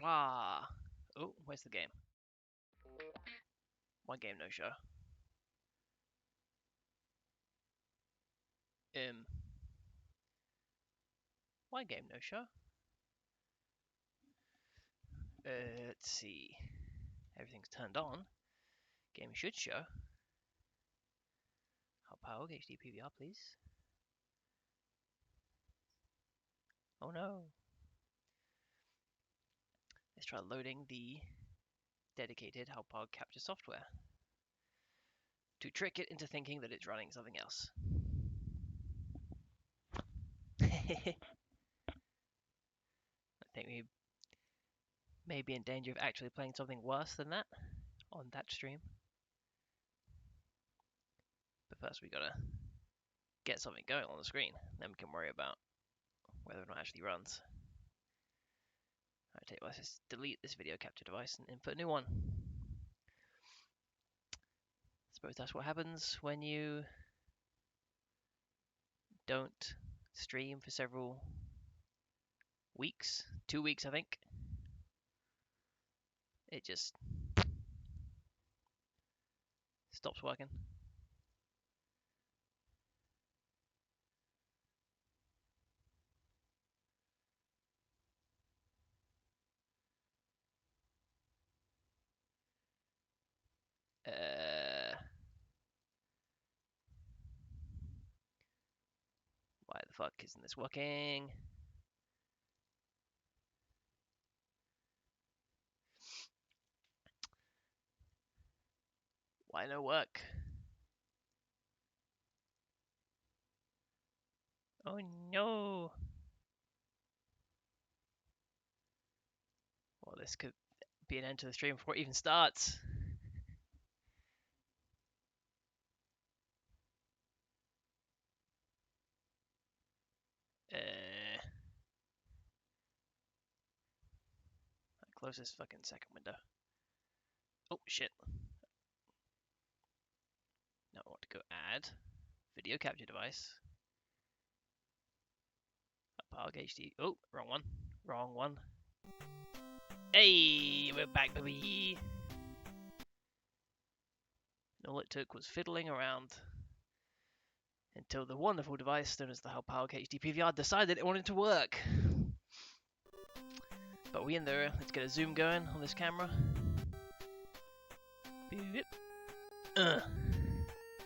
blah. Oh, where's the game? One game no show. One game no show. Let's see. Everything's turned on. Game should show. How power HD PVR, please. Oh no. Let's try loading the dedicated how power capture software to trick it into thinking that it's running something else. I think we may be in danger of actually playing something worse than that on that stream. But first we gotta get something going on the screen, then we can worry about whether or not it actually runs. Alright, let's just delete this video capture device and input a new one. I suppose that's what happens when you don't stream for several weeks. 2 weeks, I think. It just stops working. Why the fuck isn't this working? Why no work? Oh no! Well, this could be an end to the stream before it even starts. Close this fucking second window. Oh shit. Now I want to go add video capture device. Park HD. Oh, wrong one. Wrong one. Hey, we're back, baby. And all it took was fiddling around until the wonderful device known as the Power HD PVR decided it wanted to work. But we in there. Let's get a zoom going on this camera.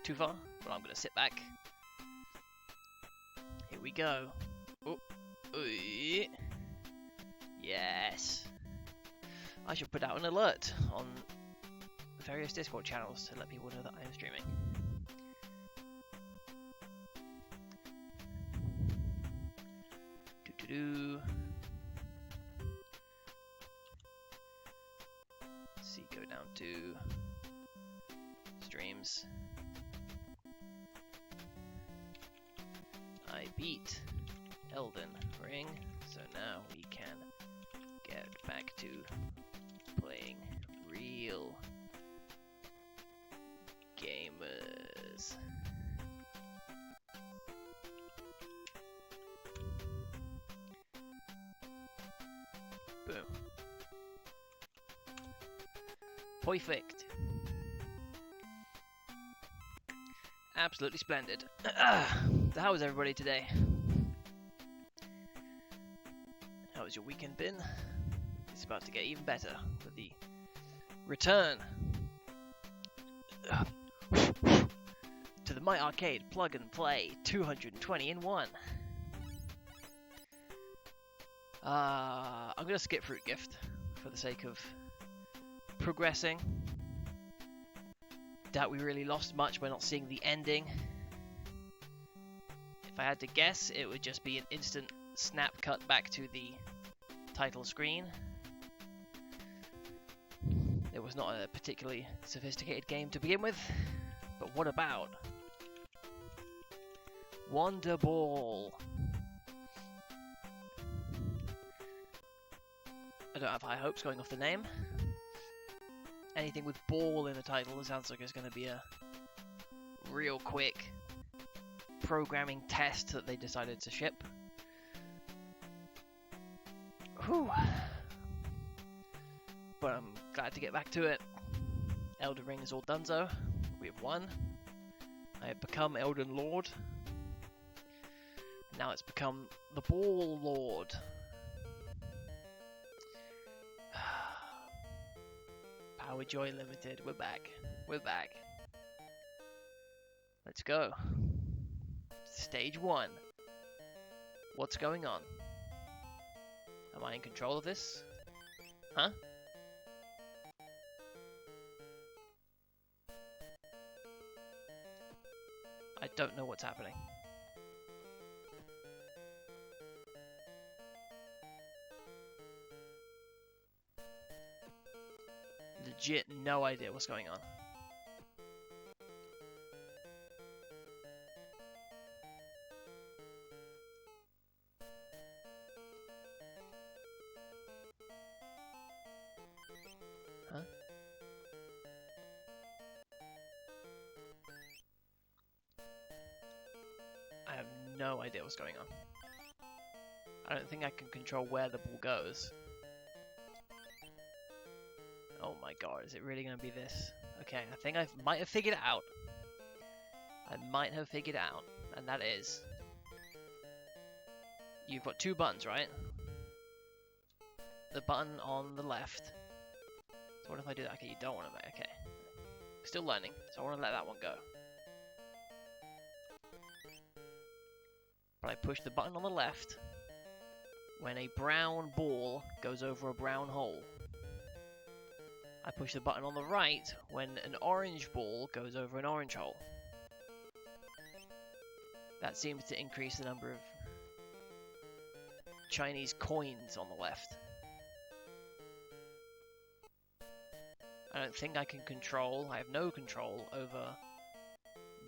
Too far? But I'm gonna sit back. Here we go. Oh, yes. I should put out an alert on various Discord channels to let people know that I am streaming. Let's see, go down to streams. I beat Elden Ring, so now we can get back to playing real gamers. Boom. Perfect. Absolutely splendid. So how was everybody today? How has your weekend been? It's about to get even better with the return to the My Arcade Plug and Play 220 in 1. I'm gonna skip Fruit Gift for the sake of progressing. Doubt we really lost much by not seeing the ending. If I had to guess, it would just be an instant snap cut back to the title screen. It was not a particularly sophisticated game to begin with, but what about Wonder Ball? I don't have high hopes going off the name. Anything with ball in the title sounds like it's going to be a real quick programming test that they decided to ship. Whew. but I'm glad to get back to it. Elden Ring is all donezo. We have won. I have become Elden Lord. Now it's become the Ball Lord. Power Joy Limited. We're back. We're back. Let's go. Stage 1. What's going on? Am I in control of this? Huh? I don't know what's happening. Legit no idea what's going on. Huh? I have no idea what's going on. I don't think I can control where the ball goes. Oh my god, is it really going to be this? Okay, I think I might have figured it out. I might have figured it out, and that is... You've got 2 buttons, right? The button on the left. So what if I do that? Okay, you don't want to make... Okay. Still learning, so I want to let that one go. But I push the button on the left when a brown ball goes over a brown hole. I push the button on the right when an orange ball goes over an orange hole. That seems to increase the number of Chinese coins on the left. I don't think I can control, I have no control over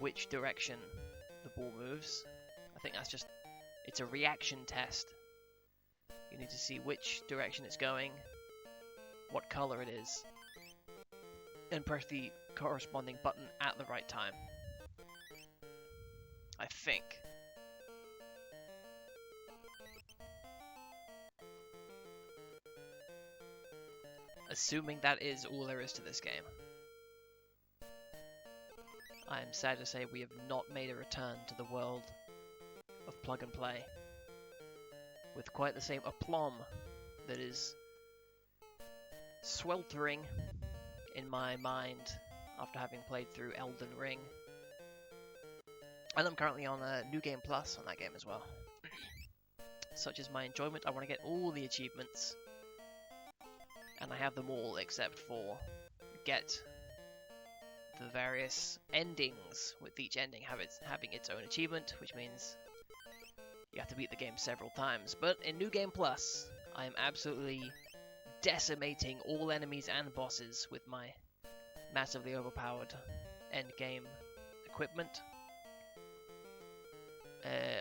which direction the ball moves. I think that's just, it's a reaction test. You need to see which direction it's going, what color it is, and press the corresponding button at the right time. I think. Assuming that is all there is to this game. I am sad to say we have not made a return to the world of plug and play with quite the same aplomb that is sweltering in my mind after having played through Elden Ring. And I'm currently on New Game Plus on that game as well. Such is my enjoyment, I want to get all the achievements. And I have them all except for get the various endings, with each ending having its own achievement, which means you have to beat the game several times. But in New Game Plus, I am absolutely decimating all enemies and bosses with my massively overpowered endgame equipment.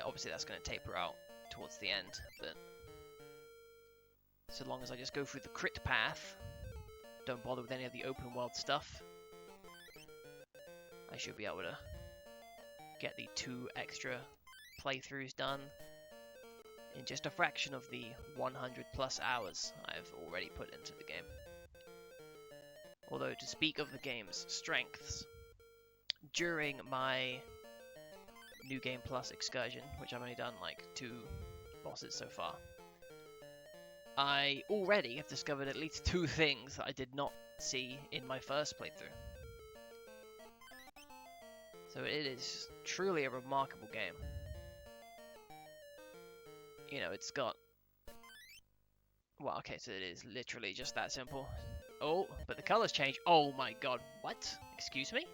Obviously that's going to taper out towards the end, but so long as I just go through the crit path, don't bother with any of the open world stuff, I should be able to get the 2 extra playthroughs done in just a fraction of the 100 plus hours I've already put into the game. Although, to speak of the game's strengths, during my New Game Plus excursion, which I've only done like 2 bosses so far, I already have discovered at least 2 things that I did not see in my first playthrough. So it is truly a remarkable game. You know, it's got... Well, okay, so it is literally just that simple. Oh, but the colors change. Oh my god, what? Excuse me?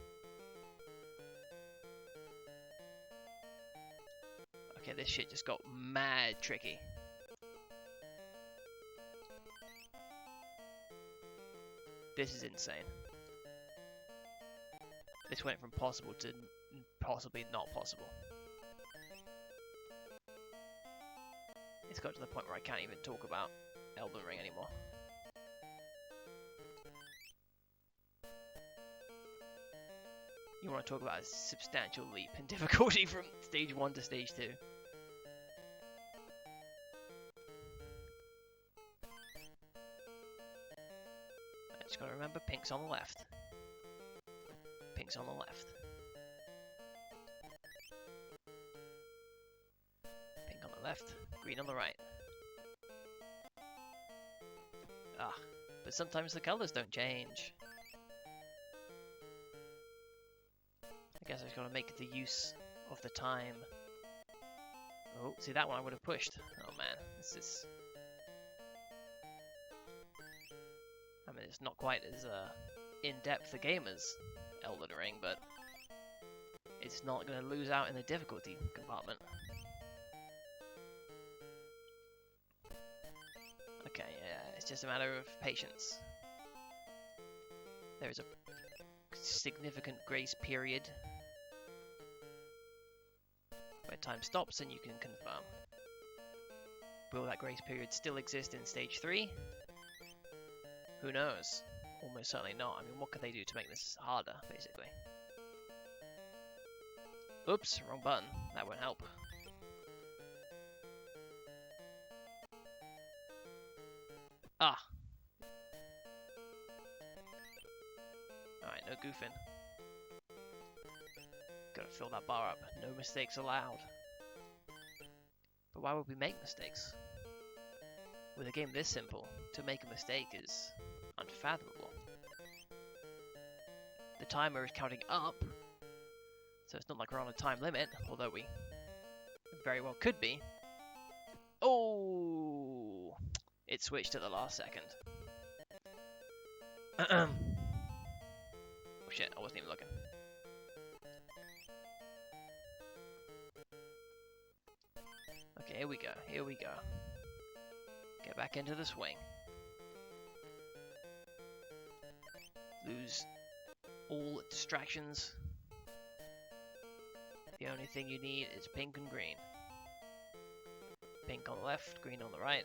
Okay, this shit just got mad tricky. This is insane. This went from possible to possibly not possible. It's got to the point where I can't even talk about Elden Ring anymore. You want to talk about a substantial leap in difficulty from stage 1 to stage 2. Gotta remember, pink's on the left. Pink's on the left. Pink on the left, green on the right. Ah, but sometimes the colors don't change. I guess I just gotta make the use of the time. Oh, see that one I would have pushed. Oh man, this is... I mean, it's not quite as in-depth a game as Elden Ring, but it's not going to lose out in the difficulty compartment. Okay, yeah, it's just a matter of patience. There is a significant grace period where time stops and you can confirm. Will that grace period still exist in stage 3? Who knows? Almost certainly not. I mean, what could they do to make this harder, basically? Oops, wrong button. That won't help. Ah! Alright, no goofing. Gotta fill that bar up. No mistakes allowed. But why would we make mistakes? With a game this simple, to make a mistake is unfathomable. The timer is counting up, so it's not like we're on a time limit, although we very well could be. Oh! It switched at the last second. Oh shit, I wasn't even looking. Okay, here we go, here we go. Get back into the swing. Lose all distractions. The only thing you need is pink and green. Pink on the left, green on the right.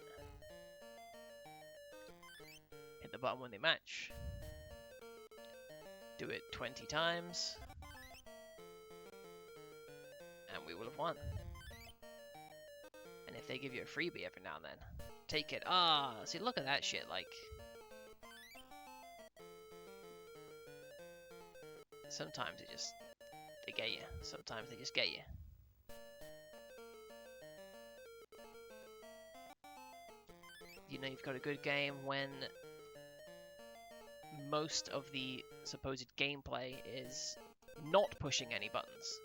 Hit the button when they match. Do it 20 times. And we will have won. And if they give you a freebie every now and then, take it. Ah, see, look at that shit, like... Sometimes it just... they get you. Sometimes they just get you. You know you've got a good game when most of the supposed gameplay is not pushing any buttons.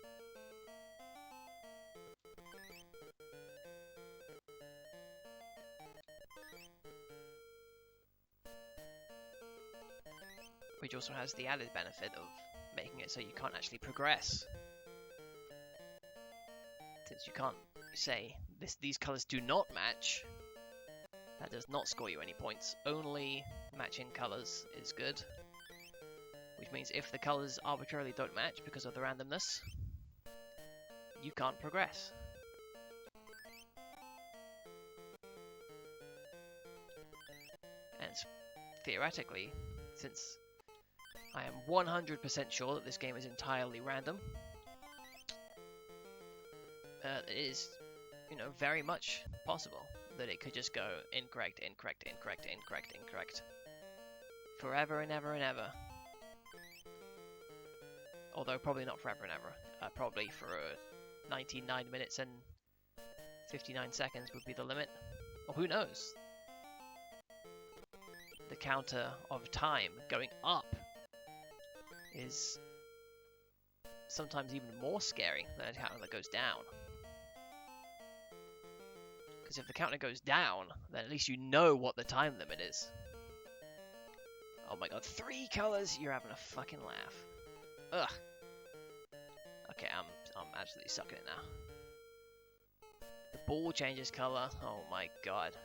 Which also has the added benefit of making it so you can't actually progress. Since you can't say, these colours do not match, that does not score you any points. Only matching colours is good. Which means if the colours arbitrarily don't match because of the randomness, you can't progress. And theoretically, since I am 100% sure that this game is entirely random, it is, you know, very much possible that it could just go incorrect, incorrect, incorrect, incorrect, incorrect. Forever and ever and ever. Although probably not forever and ever. Probably for 99 minutes and 59 seconds would be the limit. Or who knows? The counter of time going up is sometimes even more scary than a counter that goes down. Because if the counter goes down, then at least you know what the time limit is. Oh my god, 3 colors? You're having a fucking laugh. Ugh. Okay, I'm absolutely sucking it now. The ball changes color. Oh my god.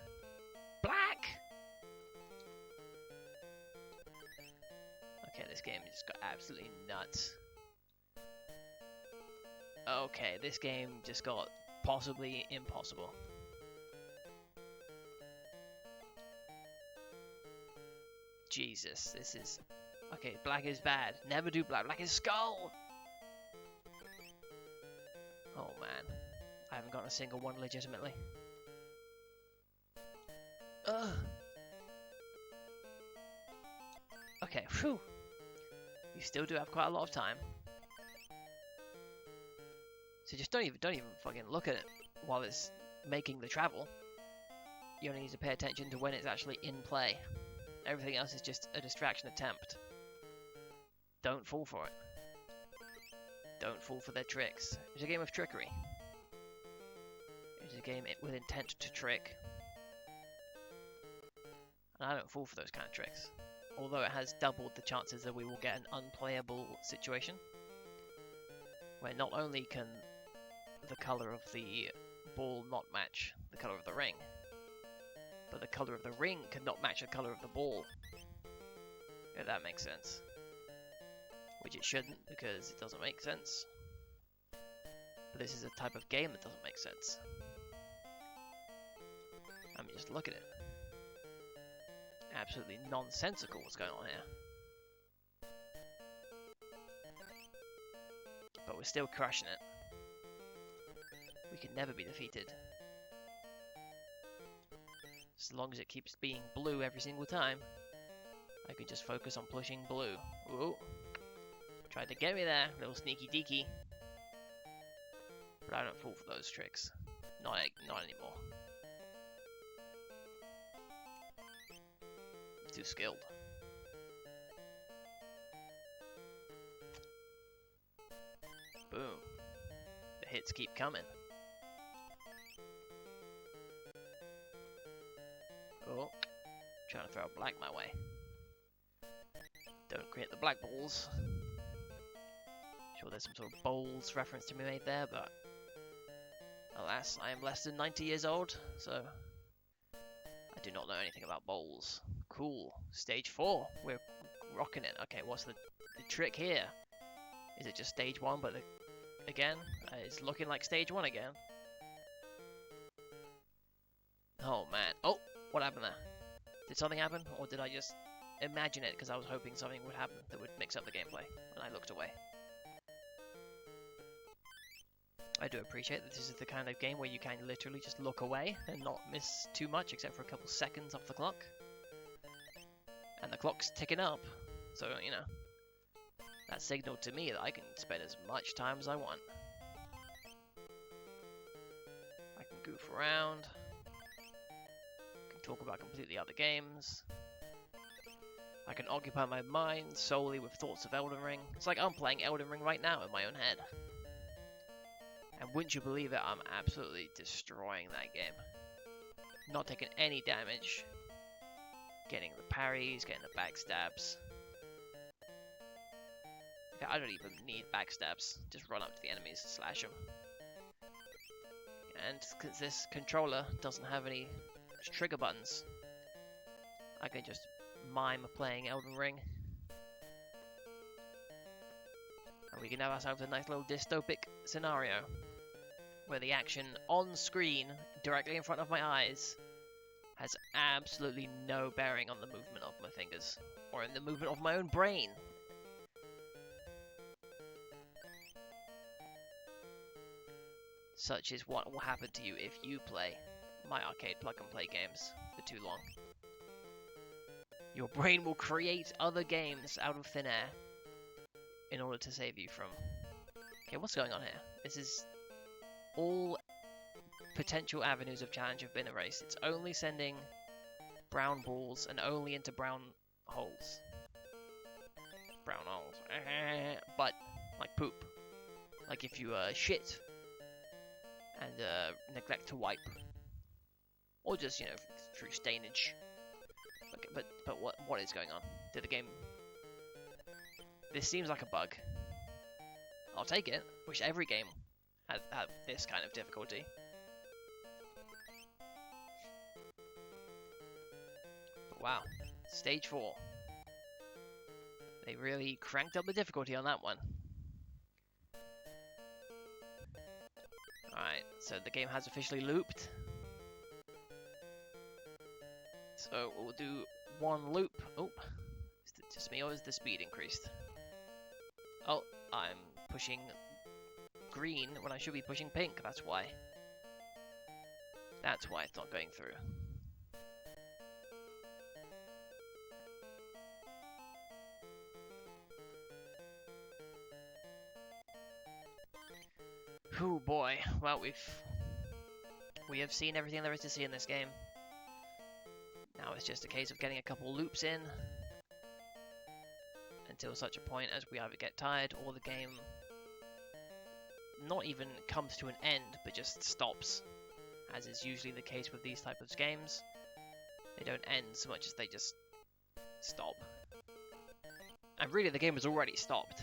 Black! Okay, this game just got absolutely nuts. Okay, this game just got possibly impossible. Jesus, this is... Okay, black is bad. Never do black. Black is skull! Oh man. I haven't gotten a single one legitimately. Ugh. Whew. You still do have quite a lot of time. So just don't even fucking look at it while it's making the travel. You only need to pay attention to when it's actually in play. Everything else is just a distraction attempt. Don't fall for it. Don't fall for their tricks. It's a game of trickery. It's a game with intent to trick. And I don't fall for those kind of tricks. Although it has doubled the chances that we will get an unplayable situation. Where not only can the colour of the ball not match the colour of the ring, but the colour of the ring cannot match the colour of the ball. If that makes sense. Which it shouldn't, because it doesn't make sense. But this is a type of game that doesn't make sense. I mean, just look at it. Absolutely nonsensical what's going on here. But we're still crushing it. We can never be defeated. As long as it keeps being blue every single time, I can just focus on pushing blue. Ooh. Tried to get me there, little sneaky deaky. But I don't fall for those tricks. Not anymore. Too skilled. Boom. The hits keep coming. Oh. Trying to throw a black my way. Don't create the black balls. Sure, there's some sort of bowls reference to be made there, but alas, I am less than 90 years old, so I do not know anything about bowls. Cool. Stage 4. We're rocking it. Okay, what's the trick here? Is it just stage 1, but again, it's looking like stage 1 again. Oh man. Oh, what happened there? Did something happen, or did I just imagine it because I was hoping something would happen that would mix up the gameplay, and I looked away? I do appreciate that this is the kind of game where you can literally just look away and not miss too much except for a couple seconds off the clock. And the clock's ticking up, so, you know, that signaled to me that I can spend as much time as I want. I can goof around, I can talk about completely other games, I can occupy my mind solely with thoughts of Elden Ring. It's like I'm playing Elden Ring right now in my own head. And wouldn't you believe it, I'm absolutely destroying that game. Not taking any damage. Getting the parries, getting the backstabs. Okay, I don't even need backstabs. Just run up to the enemies and slash them. And because this controller doesn't have any trigger buttons, I can just mime playing Elden Ring. And we can have ourselves a nice little dystopic scenario where the action on screen, directly in front of my eyes, has absolutely no bearing on the movement of my fingers, or in the movement of my own brain. Such is what will happen to you if you play my arcade plug-and-play games for too long. Your brain will create other games out of thin air in order to save you from... Okay, what's going on here? This is... all potential avenues of challenge have been erased. It's only sending brown balls and only into brown holes. Brown holes. But, like poop. Like if you shit and neglect to wipe. Or just, you know, through stainage. Okay, but what is going on? Did the game... This seems like a bug. I'll take it. Wish every game had this kind of difficulty. But wow. Stage 4. They really cranked up the difficulty on that one. Alright, so the game has officially looped. So we'll do one loop. Oh, is it just me or is the speed increased? Oh, I'm pushing green when I should be pushing pink, that's why. That's why it's not going through. Oh boy, well we have seen everything there is to see in this game. Now it's just a case of getting a couple loops in until such a point as we either get tired or the game not even comes to an end but just stops, as is usually the case with these type of games. They don't end so much as they just stop. And really the game has already stopped.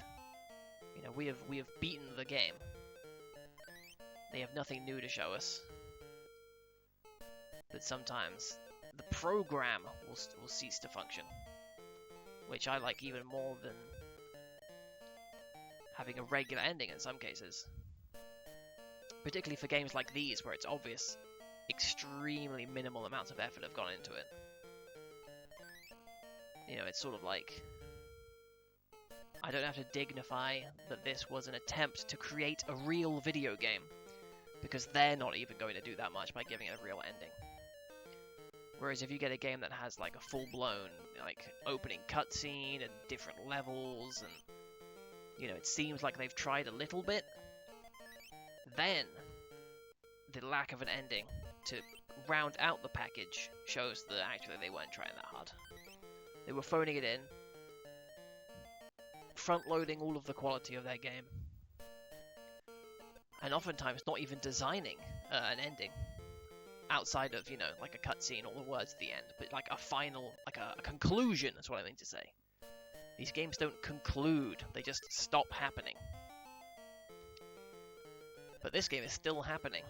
You know, we have beaten the game. They have nothing new to show us. But sometimes the program will cease to function, which I like even more than having a regular ending in some cases. Particularly for games like these, where it's obvious extremely minimal amounts of effort have gone into it. You know, it's sort of like, I don't have to dignify that this was an attempt to create a real video game, because they're not even going to do that much by giving it a real ending. Whereas if you get a game that has like a full-blown like opening cutscene and different levels, and you know, it seems like they've tried a little bit, then the lack of an ending to round out the package shows that actually they weren't trying that hard. They were phoning it in, front-loading all of the quality of their game, and oftentimes not even designing an ending outside of, you know, like a cutscene or the words at the end, but like a final, like a conclusion, that's what I mean to say. These games don't conclude, they just stop happening. But this game is still happening.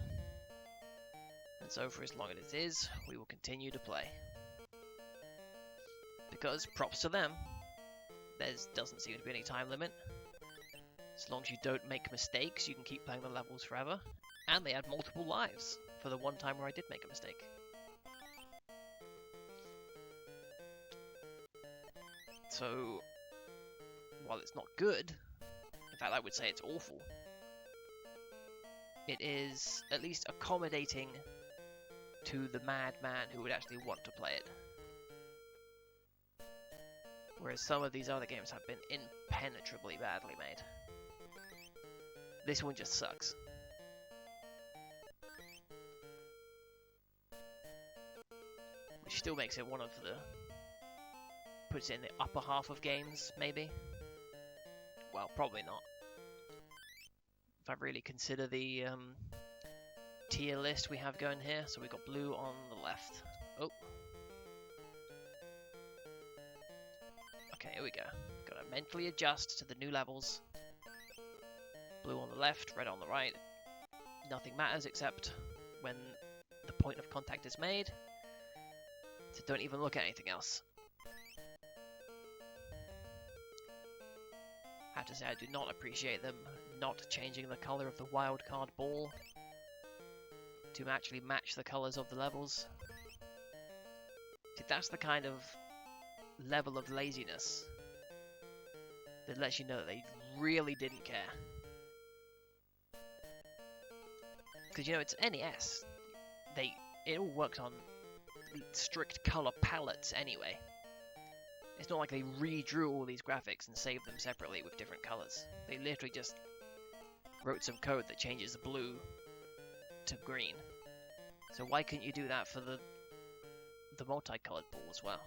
And so for as long as it is, we will continue to play. Because, props to them, there doesn't seem to be any time limit. As long as you don't make mistakes, you can keep playing the levels forever. And they add multiple lives for the one time where I did make a mistake. So, while it's not good, in fact I would say it's awful, it is at least accommodating to the madman who would actually want to play it. Whereas some of these other games have been impenetrably badly made. This one just sucks. Which still makes it one of the... puts it in the upper half of games, maybe? Well, probably not. If I really consider the tier list we have going here, so we've got blue on the left. Oh. Okay, here we go. Gotta mentally adjust to the new levels. Blue on the left, red on the right. Nothing matters except when the point of contact is made. So don't even look at anything else. I have to say I do not appreciate them not changing the colour of the wildcard ball to actually match the colours of the levels. See, that's the kind of level of laziness that lets you know that they really didn't care. Because, you know, it's NES. It all worked on strict colour palettes anyway. It's not like they redrew all these graphics and saved them separately with different colours. They literally just wrote some code that changes the blue to green. So why couldn't you do that for the multicoloured ball as well?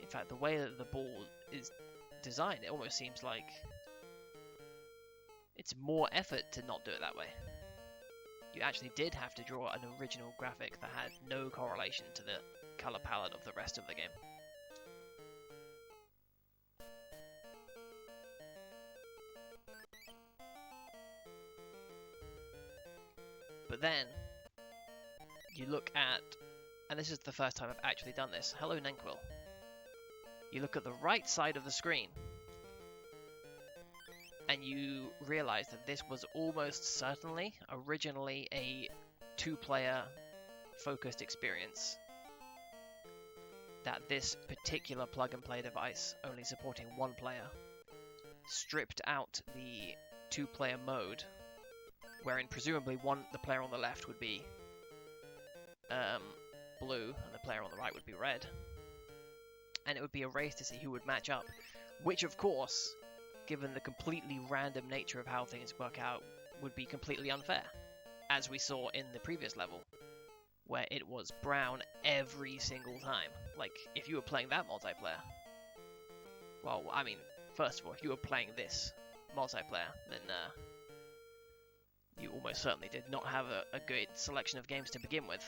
In fact, the way that the ball is designed, it almost seems like it's more effort to not do it that way. You actually did have to draw an original graphic that had no correlation to the colour palette of the rest of the game. But then, you look at, and this is the first time I've actually done this, hello Nenquil. You look at the right side of the screen, and you realise that this was almost certainly originally a two-player focused experience. That this particular plug-and-play device, only supporting one player, stripped out the two-player mode, wherein presumably the player on the left would be blue and the player on the right would be red. And it would be a race to see who would match up, which of course given the completely random nature of how things work out, would be completely unfair, as we saw in the previous level, where it was brown every single time. Like, if you were playing that multiplayer, well, I mean, first of all, if you were playing this multiplayer, then you almost certainly did not have a good selection of games to begin with.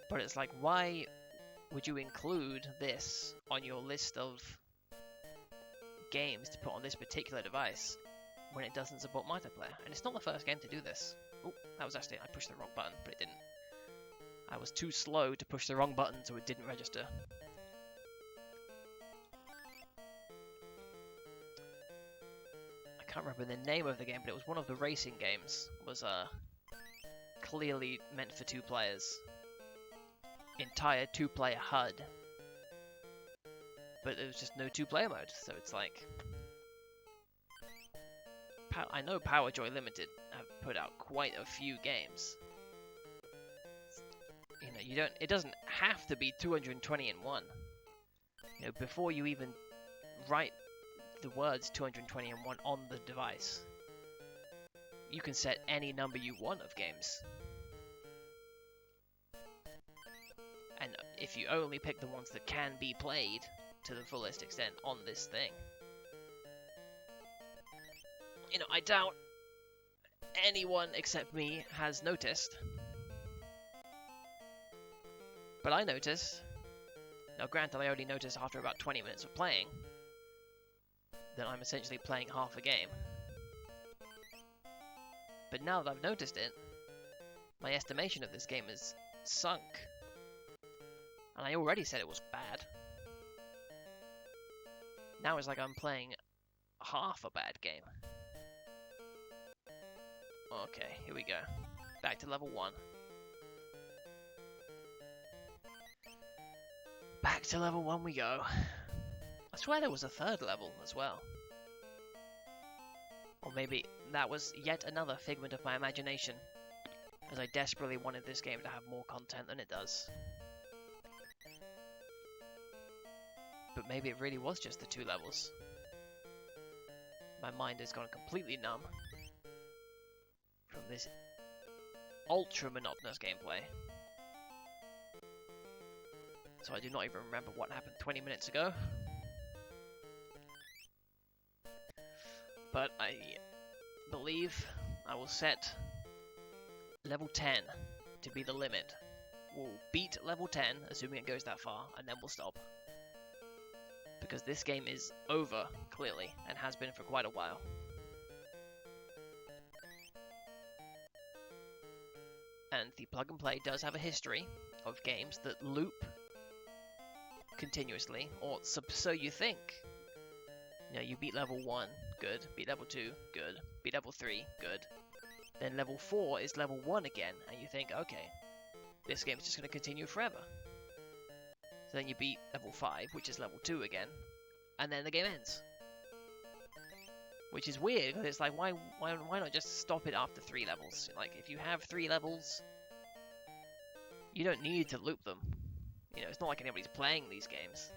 But it's like, why would you include this on your list of games to put on this particular device when it doesn't support multiplayer? And it's not the first game to do this. Oh, that was actually, I pushed the wrong button, but it didn't. I was too slow to push the wrong button, so it didn't register. I can't remember the name of the game, but it was one of the racing games. It was clearly meant for 2 players. Entire 2-player HUD. But there was just no 2-player mode, so it's like... I know PowerJoy Limited have put out quite a few games. You know, it doesn't have to be 220 in one. You know, before you even write the words 220 in one on the device, you can set any number you want of games. And if you only pick the ones that can be played to the fullest extent on this thing. You know, I doubt anyone except me has noticed. But I noticed. Now granted, I only noticed after about 20 minutes of playing that I'm essentially playing half a game. But now that I've noticed it, my estimation of this game is sunk. And I already said it was bad. Now it's like I'm playing half a bad game. Okay, here we go. Back to level 1. Back to level 1 we go. I swear there was a 3rd level as well. Or maybe that was yet another figment of my imagination, as I desperately wanted this game to have more content than it does. But maybe it really was just the 2 levels. My mind has gone completely numb from this ultra monotonous gameplay. So I do not even remember what happened 20 minutes ago. But I believe I will set level 10 to be the limit. We'll beat level 10, assuming it goes that far, and then we'll stop. Because this game is over, clearly, and has been for quite a while. And the plug and play does have a history of games that loop continuously, or so you think. You know, you beat level 1, good. Beat level 2, good. Beat level 3, good. Then level 4 is level 1 again, and you think, okay, this game's just going to continue forever. So then you beat level 5, which is level 2 again, and then the game ends. Which is weird, because it's like, why not just stop it after 3 levels? Like, if you have 3 levels, you don't need to loop them. You know, it's not like anybody's playing these games.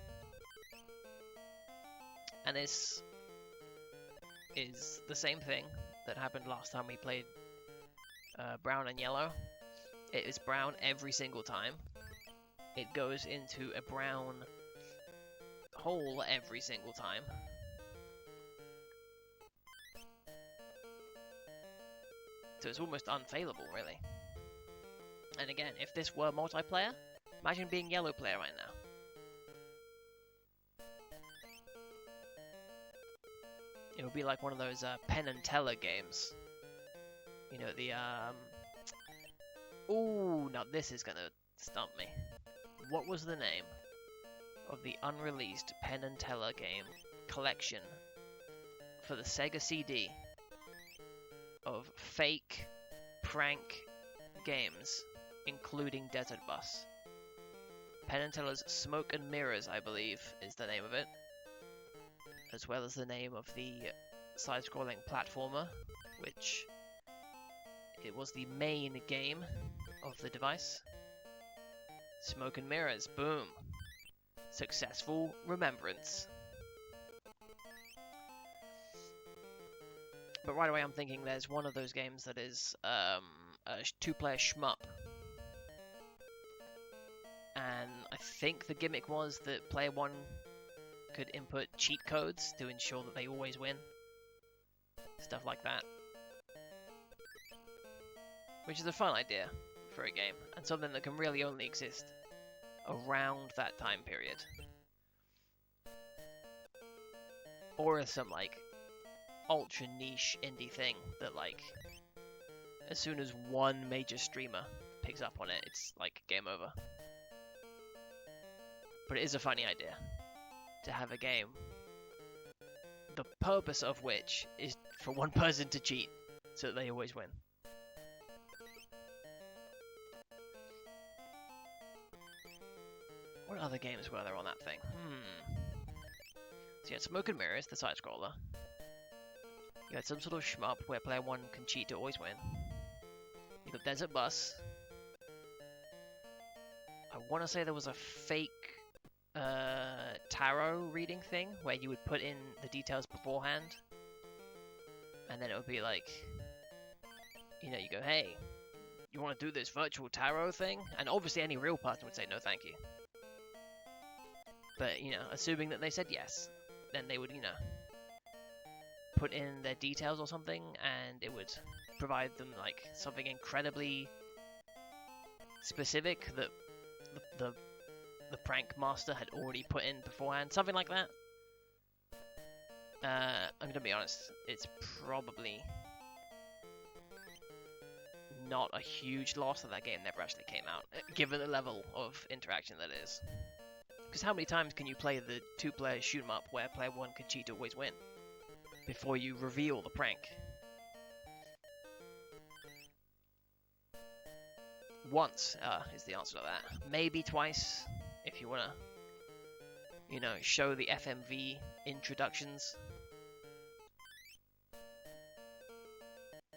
And this is the same thing that happened last time we played brown and yellow. It is brown every single time. It goes into a brown hole every single time. So it's almost unfailable, really. And again, if this were multiplayer, imagine being yellow player right now. It would be like one of those Penn and Teller games. You know, the Ooh, now this is gonna stump me. What was the name of the unreleased Penn and Teller game collection for the Sega CD of fake prank games, including Desert Bus? Penn and Teller's Smoke and Mirrors, I believe, is the name of it, as well as the name of the side-scrolling platformer, which it was the main game of the device. Smoke and Mirrors, boom. Successful remembrance. But right away I'm thinking there's one of those games that is a two-player shmup. And I think the gimmick was that player one could input cheat codes to ensure that they always win. Stuff like that. Which is a fun idea for a game, and something that can really only exist around that time period. Or some, like, ultra niche indie thing that, like, as soon as one major streamer picks up on it, it's like game over. But it is a funny idea to have a game, the purpose of which is for one person to cheat so that they always win. What other games were there on that thing? So you had Smoke and Mirrors, the side-scroller. You had some sort of shmup where player one can cheat to always win. You got Desert Bus. I want to say there was a fake tarot reading thing where you would put in the details beforehand, and then it would be like, you know, you go, hey, you want to do this virtual tarot thing? And obviously any real person would say no thank you. But, you know, assuming that they said yes, then they would, you know, put in their details or something, and it would provide them, like, something incredibly specific that the prank master had already put in beforehand. Something like that. I'm gonna be honest, it's probably not a huge loss that that game never actually came out, given the level of interaction that is. Because how many times can you play the two-player shoot 'em up where player one can cheat to always win before you reveal the prank? Once is the answer to that. Maybe twice, if you want to, you know, show the FMV introductions,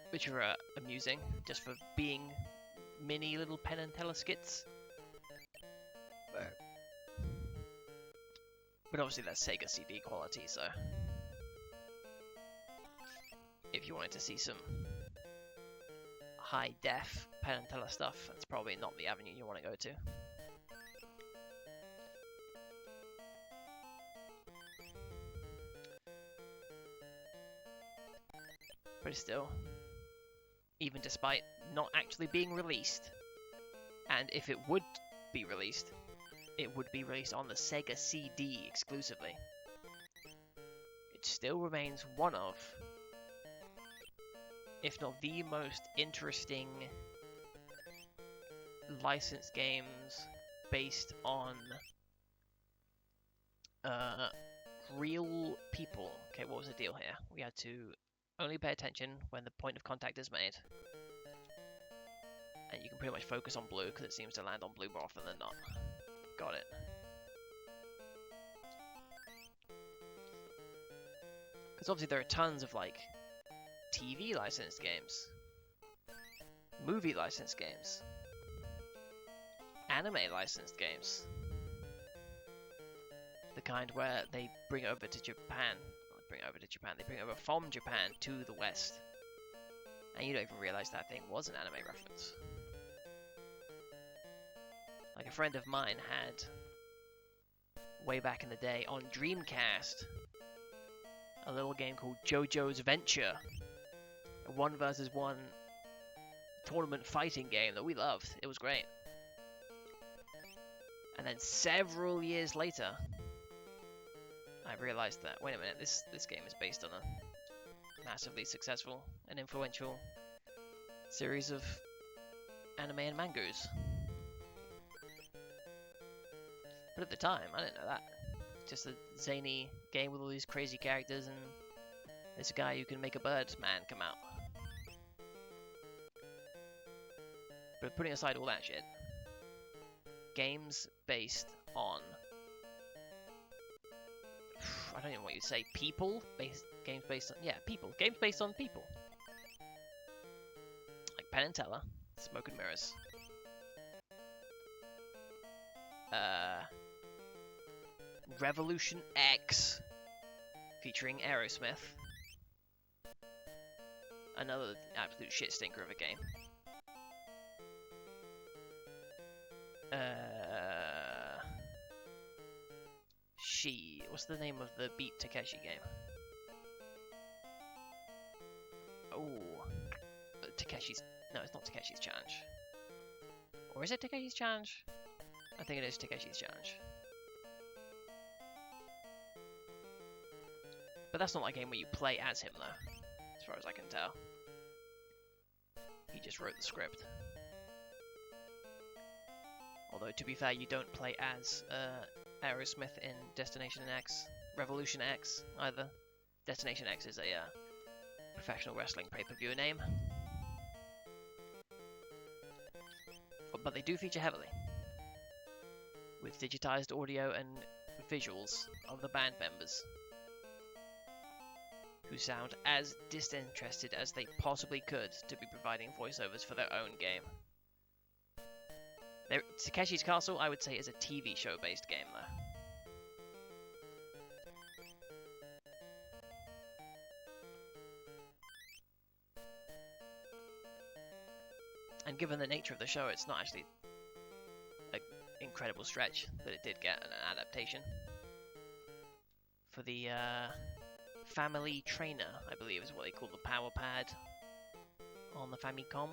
which are amusing, just for being mini little Penn and Teller skits. But obviously that's Sega CD quality, so if you wanted to see some high-def Penn and Teller stuff, that's probably not the avenue you want to go to. But still, even despite not actually being released, and if it would be released, it would be released on the Sega CD exclusively. It still remains one of, if not the most interesting licensed games based on real people. Okay, what was the deal here? We had to only pay attention when the point of contact is made. And you can pretty much focus on blue because it seems to land on blue more often than not. Got it. Because obviously there are tons of, like, TV licensed games, movie licensed games, anime licensed games. The kind where they bring it over to Japan. They bring it over from Japan to the West. And you don't even realize that thing was an anime reference. Like a friend of mine had, way back in the day, on Dreamcast, a little game called JoJo's Venture. A 1 versus 1 tournament fighting game that we loved. It was great. And then several years later, I realized that, wait a minute, this game is based on a massively successful and influential series of anime and mangas. But at the time, I didn't know that. Just a zany game with all these crazy characters and this guy who can make a bird man come out. But putting aside all that shit, games based on, I don't even know what you say, games based on, yeah, people. Games based on people. Like Penn and Teller, Smoke and Mirrors. Revolution X, featuring Aerosmith. Another absolute shit stinker of a game. What's the name of the Beat Takeshi game? Oh, Takeshi's. No, it's not Takeshi's Challenge. Or is it Takeshi's Challenge? I think it is Takeshi's Challenge. But that's not a game where you play as him, though, as far as I can tell. He just wrote the script. Although, to be fair, you don't play as Aerosmith in Destination X, Revolution X, either. Destination X is a professional wrestling pay-per-view name. But they do feature heavily, with digitized audio and visuals of the band members, who sound as disinterested as they possibly could to be providing voiceovers for their own game. Takeshi's Castle, I would say, is a TV show-based game, though. And given the nature of the show, it's not actually an incredible stretch that it did get an adaptation. For the Family Trainer, I believe is what they call the Power Pad on the Famicom.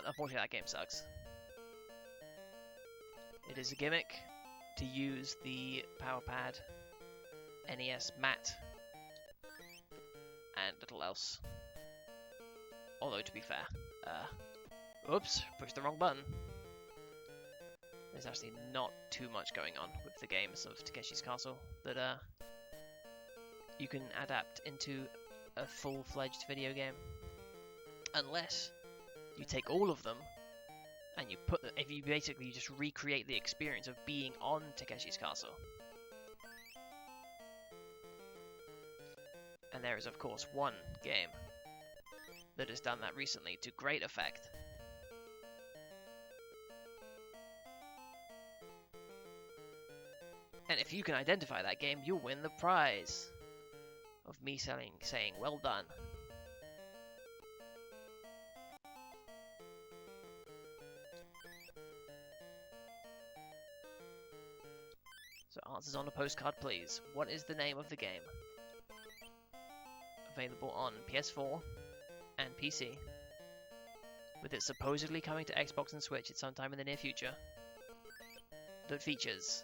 Unfortunately, that game sucks. It is a gimmick to use the Power Pad, NES mat, and little else. Although, to be fair, oops, pushed the wrong button. There's actually not too much going on with the games of Takeshi's Castle that you can adapt into a full-fledged video game, unless you take all of them and you put if you basically just recreate the experience of being on Takeshi's Castle. And there is, of course, one game that has done that recently to great effect. And if you can identify that game, you'll win the prize of me saying, well done. So answers on a postcard, please. What is the name of the game? Available on PS4 and PC, with it supposedly coming to Xbox and Switch at some time in the near future, that features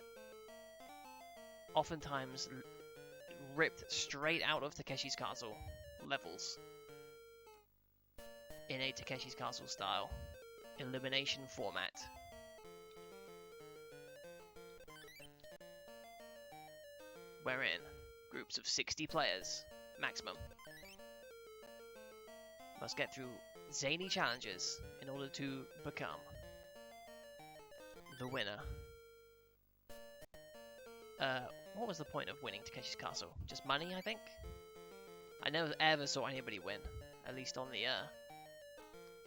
oftentimes ripped straight out of Takeshi's Castle levels in a Takeshi's Castle style elimination format. Wherein groups of 60 players, maximum, must get through zany challenges in order to become the winner. What was the point of winning Takeshi's Castle? Just money, I think? I never ever saw anybody win, at least on the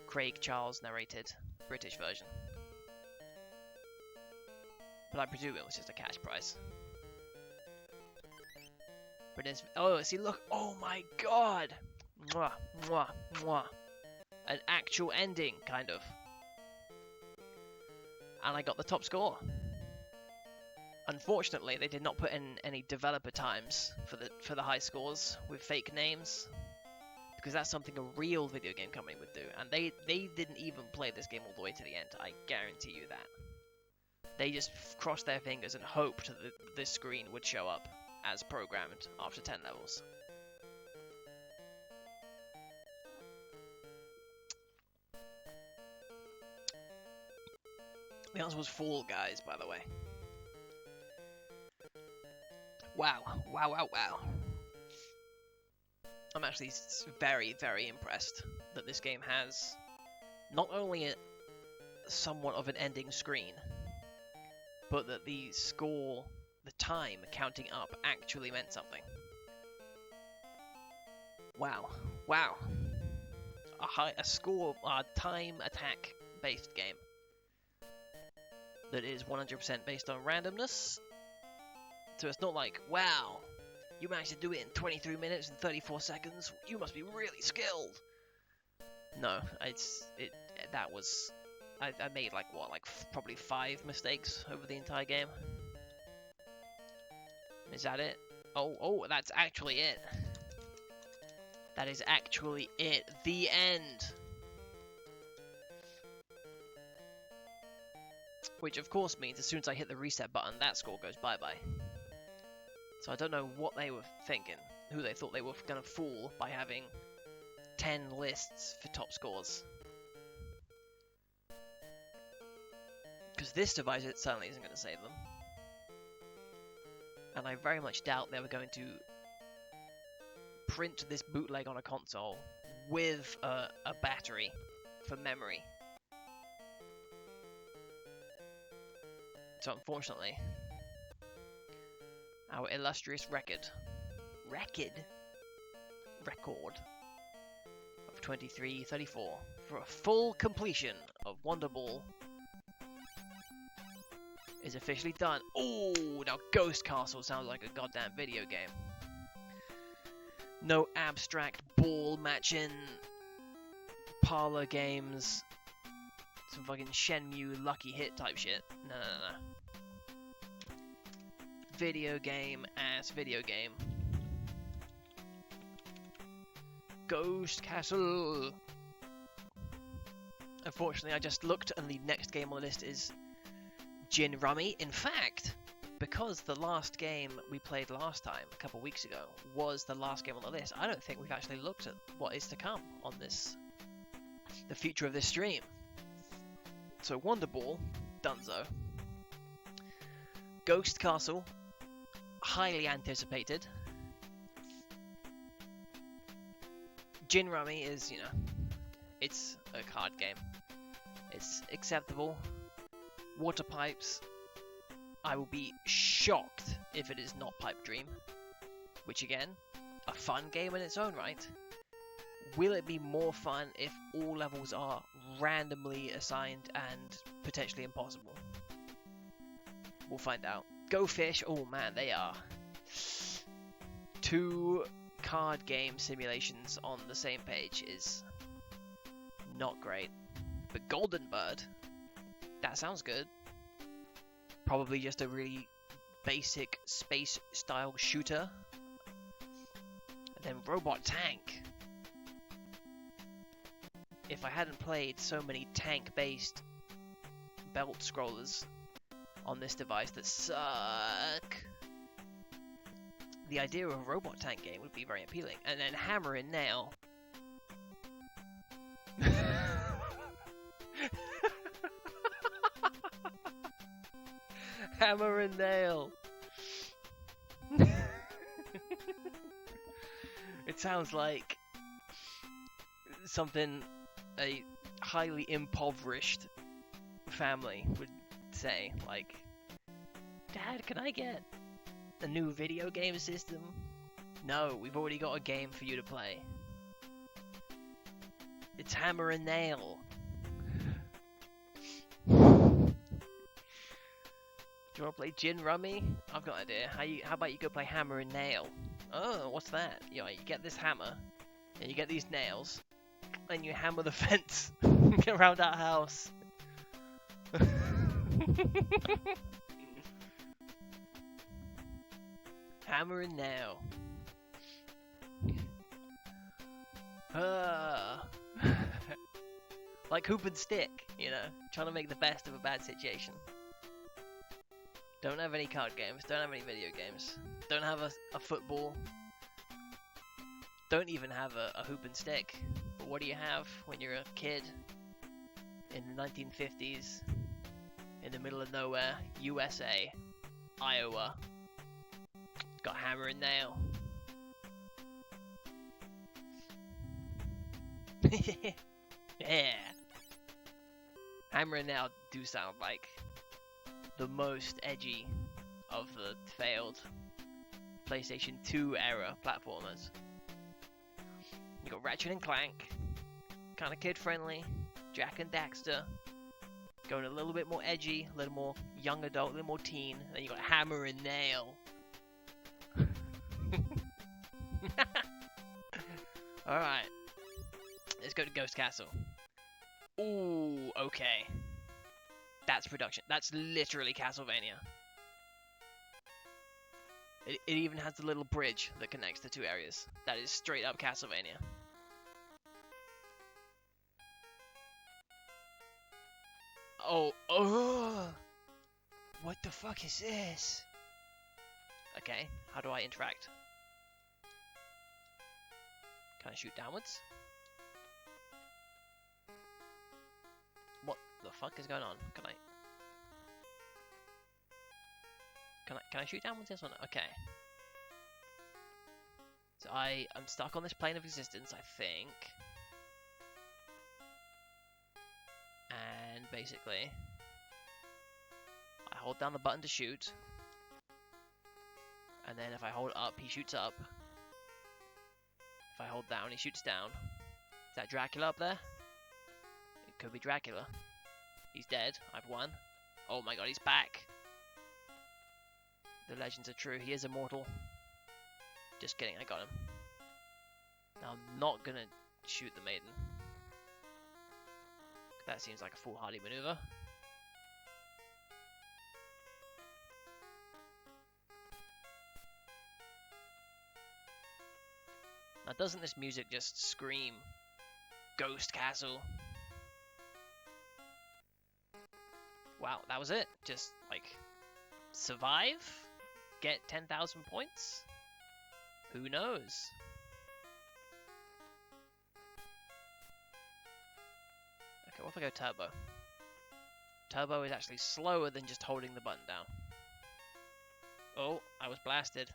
Craig Charles narrated British version. But I presume it was just a cash prize. But it's, oh, see, look, oh my god! Mwah, mwah, mwah. An actual ending, kind of. And I got the top score. Unfortunately, they did not put in any developer times for the high scores with fake names, because that's something a real video game company would do. And they didn't even play this game all the way to the end. I guarantee you that. They just crossed their fingers and hoped that this screen would show up as programmed after 10 levels. The answer was Fall Guys, by the way. Wow, wow, wow, wow. I'm actually very, very impressed that this game has not only somewhat of an ending screen, but that the score, the time counting up, actually meant something. Wow, wow. A score, a time attack based game that is 100% based on randomness. So it's not like, wow, You managed to do it in 23 minutes and 34 seconds. You must be really skilled. No, I made like probably 5 mistakes over the entire game. Is that it? Oh, that's actually it. That is actually it. The end. Which of course means as soon as I hit the reset button, that score goes bye-bye. So I don't know what they were thinking, who they thought they were going to fool by having 10 lists for top scores. Because this device it certainly isn't going to save them. And I very much doubt they were going to print this bootleg on a console with a battery for memory. So unfortunately, our illustrious record of 2334 for a full completion of Wonder Ball is officially done. Oh, now Ghost Castle sounds like a goddamn video game. No abstract ball matching parlor games, some fucking Shenmue lucky hit type shit. No. Video game ass video game. Ghost Castle. Unfortunately, I just looked and the next game on the list is Gin Rummy. In fact, because the last game we played last time, a couple weeks ago, was the last game on the list, I don't think we've actually looked at what is to come on this, the future of this stream. So Wonder Ball, Dunzo. Ghost Castle, highly anticipated. Gin Rummy is, it's a card game. It's acceptable. Water Pipes, I will be shocked if it is not Pipe Dream. Which again, a fun game in its own right. Will it be more fun if all levels are randomly assigned and potentially impossible? We'll find out. Go Fish, oh man, they are 2 card game simulations on the same page is not great. But Golden Bird, that sounds good. Probably just a really basic space style shooter. And then Robot Tank. If I hadn't played so many tank-based belt scrollers on this device that suck, the idea of a Robot Tank game would be very appealing. And then Hammer and Nail. Hammer and Nail. It sounds like something a highly impoverished family would say, like, Dad, can I get a new video game system? No, we've already got a game for you to play. It's Hammer and Nail. Do you want to play Gin Rummy? I've got an idea. How about you go play Hammer and Nail? Oh, what's that? You get this hammer, and you get these nails, and you hammer the fence around our house. Hammer and Nail. Like hoop and stick, trying to make the best of a bad situation. Don't have any card games, don't have any video games, don't have a football, don't even have a hoop and stick. But what do you have when you're a kid in the 1950s, in the middle of nowhere, USA, Iowa? Got Hammer and Nail. Yeah. Hammer and Nail do sound like the most edgy of the failed PlayStation 2 era platformers. You got Ratchet and Clank, kind of kid friendly. Jak and Daxter, going a little bit more edgy, a little more young adult, a little more teen. Then you got Hammer and Nail. Alright. Let's go to Ghost Castle. Ooh, okay. That's production. That's literally Castlevania. It even has the little bridge that connects the two areas. That is straight up Castlevania. Oh. What the fuck is this? Okay, how do I interact? Can I shoot downwards? What the fuck is going on? Can I shoot downwards? Yes or no? Okay. So I'm stuck on this plane of existence, I think. And basically, I hold down the button to shoot. And then if I hold up, he shoots up. If I hold down, he shoots down. Is that Dracula up there? It could be Dracula. He's dead. I've won. Oh my god, he's back. The legends are true. He is immortal. Just kidding, I got him. Now I'm not gonna shoot the maiden. That seems like a foolhardy maneuver. Now doesn't this music just scream Ghost Castle? Wow, that was it. Just like survive? Get 10,000 points? Who knows? Okay, what if I go turbo? Turbo is actually slower than just holding the button down. Oh, I was blasted.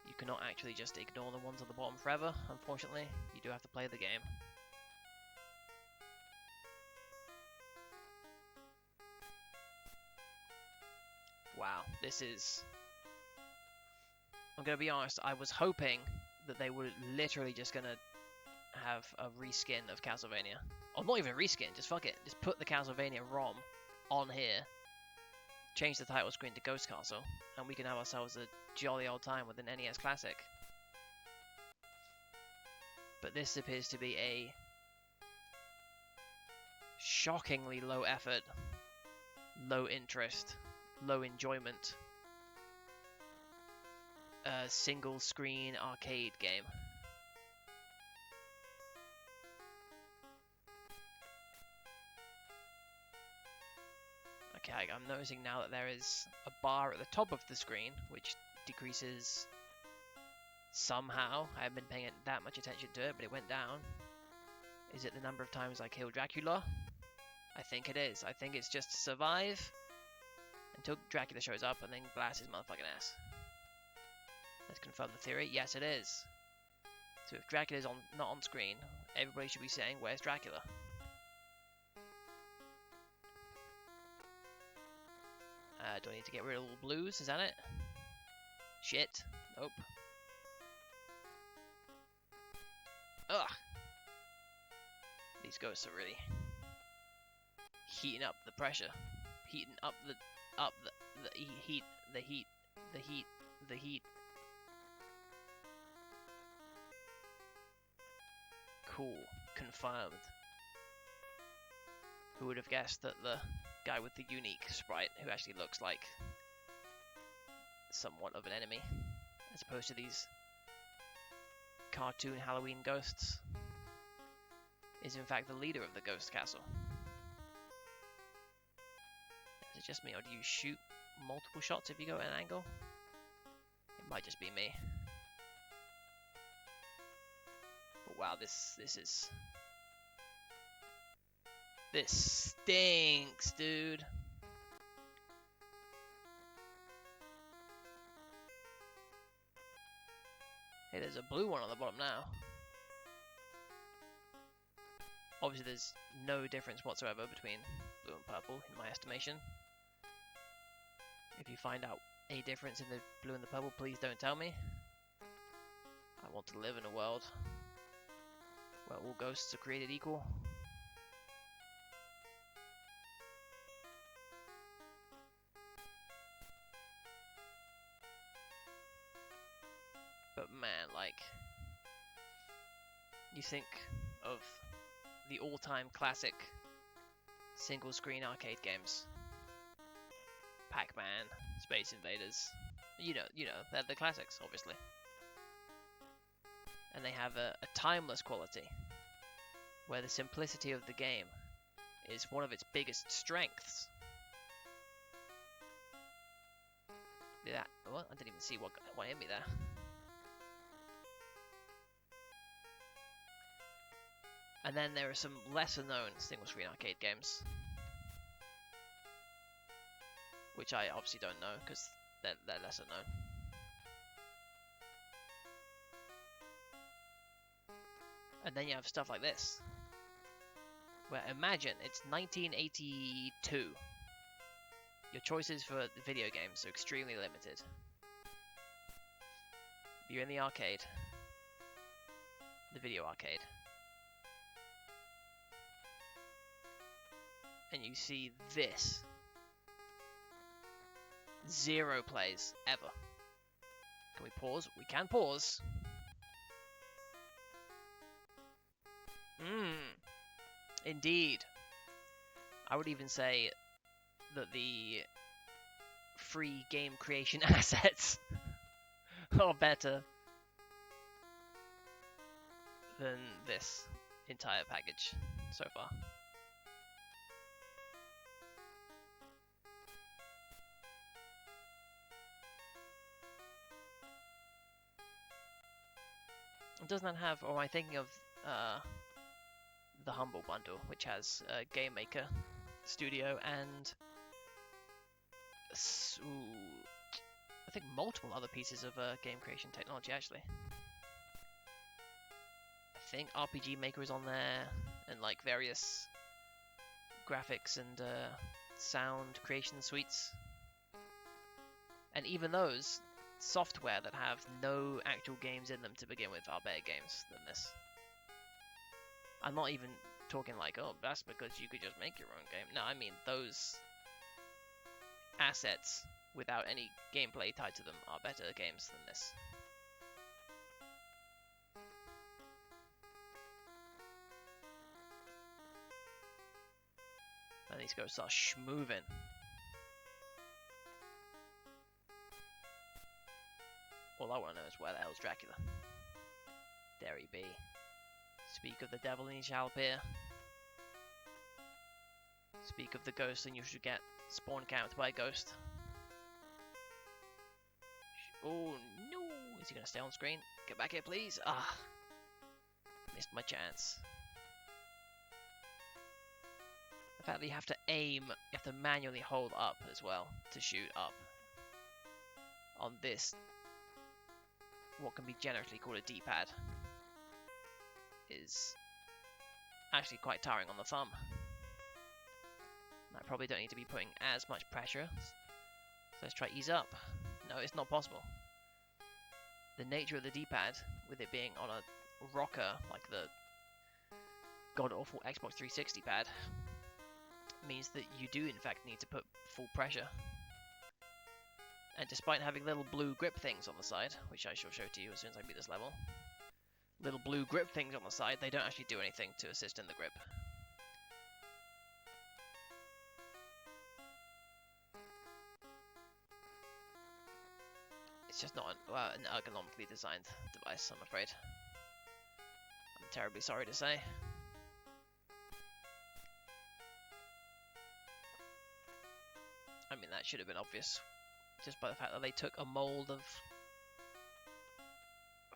You cannot actually just ignore the ones at the bottom forever, unfortunately. You do have to play the game. Wow, this is... I'm gonna be honest, I was hoping that they were literally just gonna have a reskin of Castlevania. Or not even a reskin, just fuck it. Just put the Castlevania ROM on here, change the title screen to Ghost Castle, and we can have ourselves a jolly old time with an NES classic. But this appears to be a shockingly low effort, low interest, low enjoyment, single screen arcade game. Okay, I'm noticing now that there is a bar at the top of the screen which decreases somehow. I haven't been paying that much attention to it, but it went down. Is it the number of times I kill Dracula? I think it is. I think it's just survive until Dracula shows up and then blast his motherfucking ass. Let's confirm the theory. Yes, it is. So if Dracula's not on screen, everybody should be saying, "Where's Dracula?" Do I need to get rid of all blues? Is that it? Shit. Nope. Ugh. These ghosts are really heating up the pressure. Heating up the heat. Cool. Confirmed. Who would have guessed that the guy with the unique sprite, who actually looks like somewhat of an enemy, as opposed to these cartoon Halloween ghosts, is in fact the leader of the Ghost Castle. Is it just me, or do you shoot multiple shots if you go at an angle? It might just be me. But wow, this stinks, dude. Hey, there's a blue one on the bottom now. Obviously, there's no difference whatsoever between blue and purple, in my estimation. If you find out a difference in the blue and the purple, please don't tell me. I want to live in a world where all ghosts are created equal. But man, like, you think of the all-time classic single-screen arcade games. Pac-Man, Space Invaders. You know, they're the classics, obviously. And they have a timeless quality, where the simplicity of the game is one of its biggest strengths. Did that? What? I didn't even see what hit me there. And then there are some lesser-known single-screen arcade games, which I obviously don't know because they're lesser known. And then you have stuff like this, where imagine it's 1982. Your choices for the video games are extremely limited. You're in the arcade, the video arcade, and you see this. 0 plays ever. Can we pause? We can pause. Indeed. I would even say that the free game creation assets are better than this entire package so far. It does not have, or am I thinking of the Humble Bundle, which has Game Maker Studio and I think multiple other pieces of game creation technology actually. I think RPG Maker is on there, and like various graphics and sound creation suites. And even those software that have no actual games in them to begin with are better games than this. I'm not even talking like, oh, that's because you could just make your own game. No, I mean those assets without any gameplay tied to them are better games than this. And these ghosts are schmoving. All I want to know is where the hell's Dracula? There he be. Speak of the devil and he shall appear. Speak of the ghost and you should get spawn camped by a ghost. Oh no! Is he gonna stay on screen? Get back here, please! Ah! Missed my chance. The fact that you have to aim, you have to manually hold up as well to shoot up on this, what can be generally called a D-pad, is actually quite tiring on the thumb. I probably don't need to be putting as much pressure. So let's try ease up. No, it's not possible. The nature of the D-pad, with it being on a rocker like the god-awful Xbox 360 pad, means that you do in fact need to put full pressure. And despite having little blue grip things on the side, which I shall show to you as soon as I beat this level, little blue grip things on the side, they don't actually do anything to assist in the grip. It's just not an ergonomically designed device, I'm afraid. I'm terribly sorry to say. I mean, that should have been obvious, just by the fact that they took a mold of...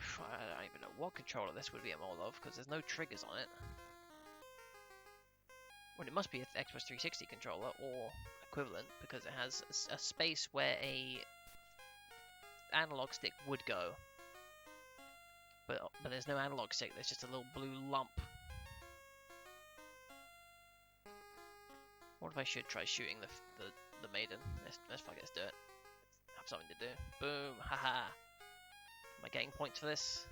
I don't even know what controller this would be a mold of, because there's no triggers on it. Well, it must be an Xbox 360 controller, or equivalent, because it has a space where a analog stick would go. But there's no analog stick, there's just a little blue lump. What if I should try shooting the maiden? Let's fuck it, let's do it. Have something to do. Boom, haha. Am I getting points for this?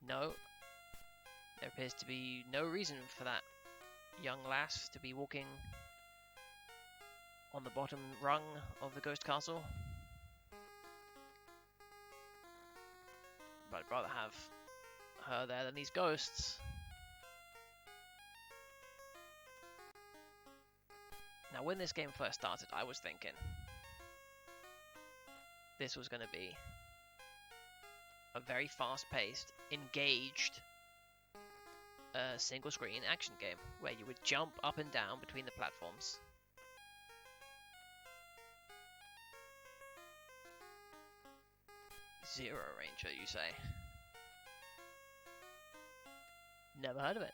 No. There appears to be no reason for that young lass to be walking on the bottom rung of the ghost castle. but I'd rather have her there than these ghosts. Now, when this game first started, I was thinking this was going to be a very fast-paced, engaged, single-screen action game where you would jump up and down between the platforms. Zero Ranger, you say? Never heard of it.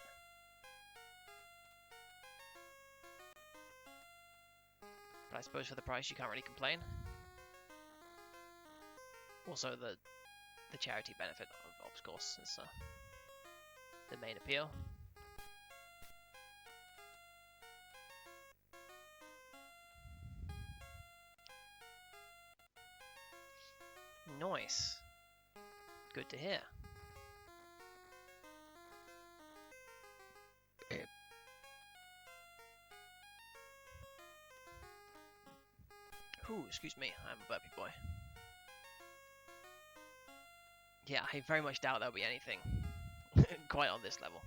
But I suppose for the price you can't really complain. Also the charity benefit of course is the main appeal. Nice. Good to hear. Ooh, excuse me, I'm a burpy boy. Yeah, I very much doubt there'll be anything quite on this level.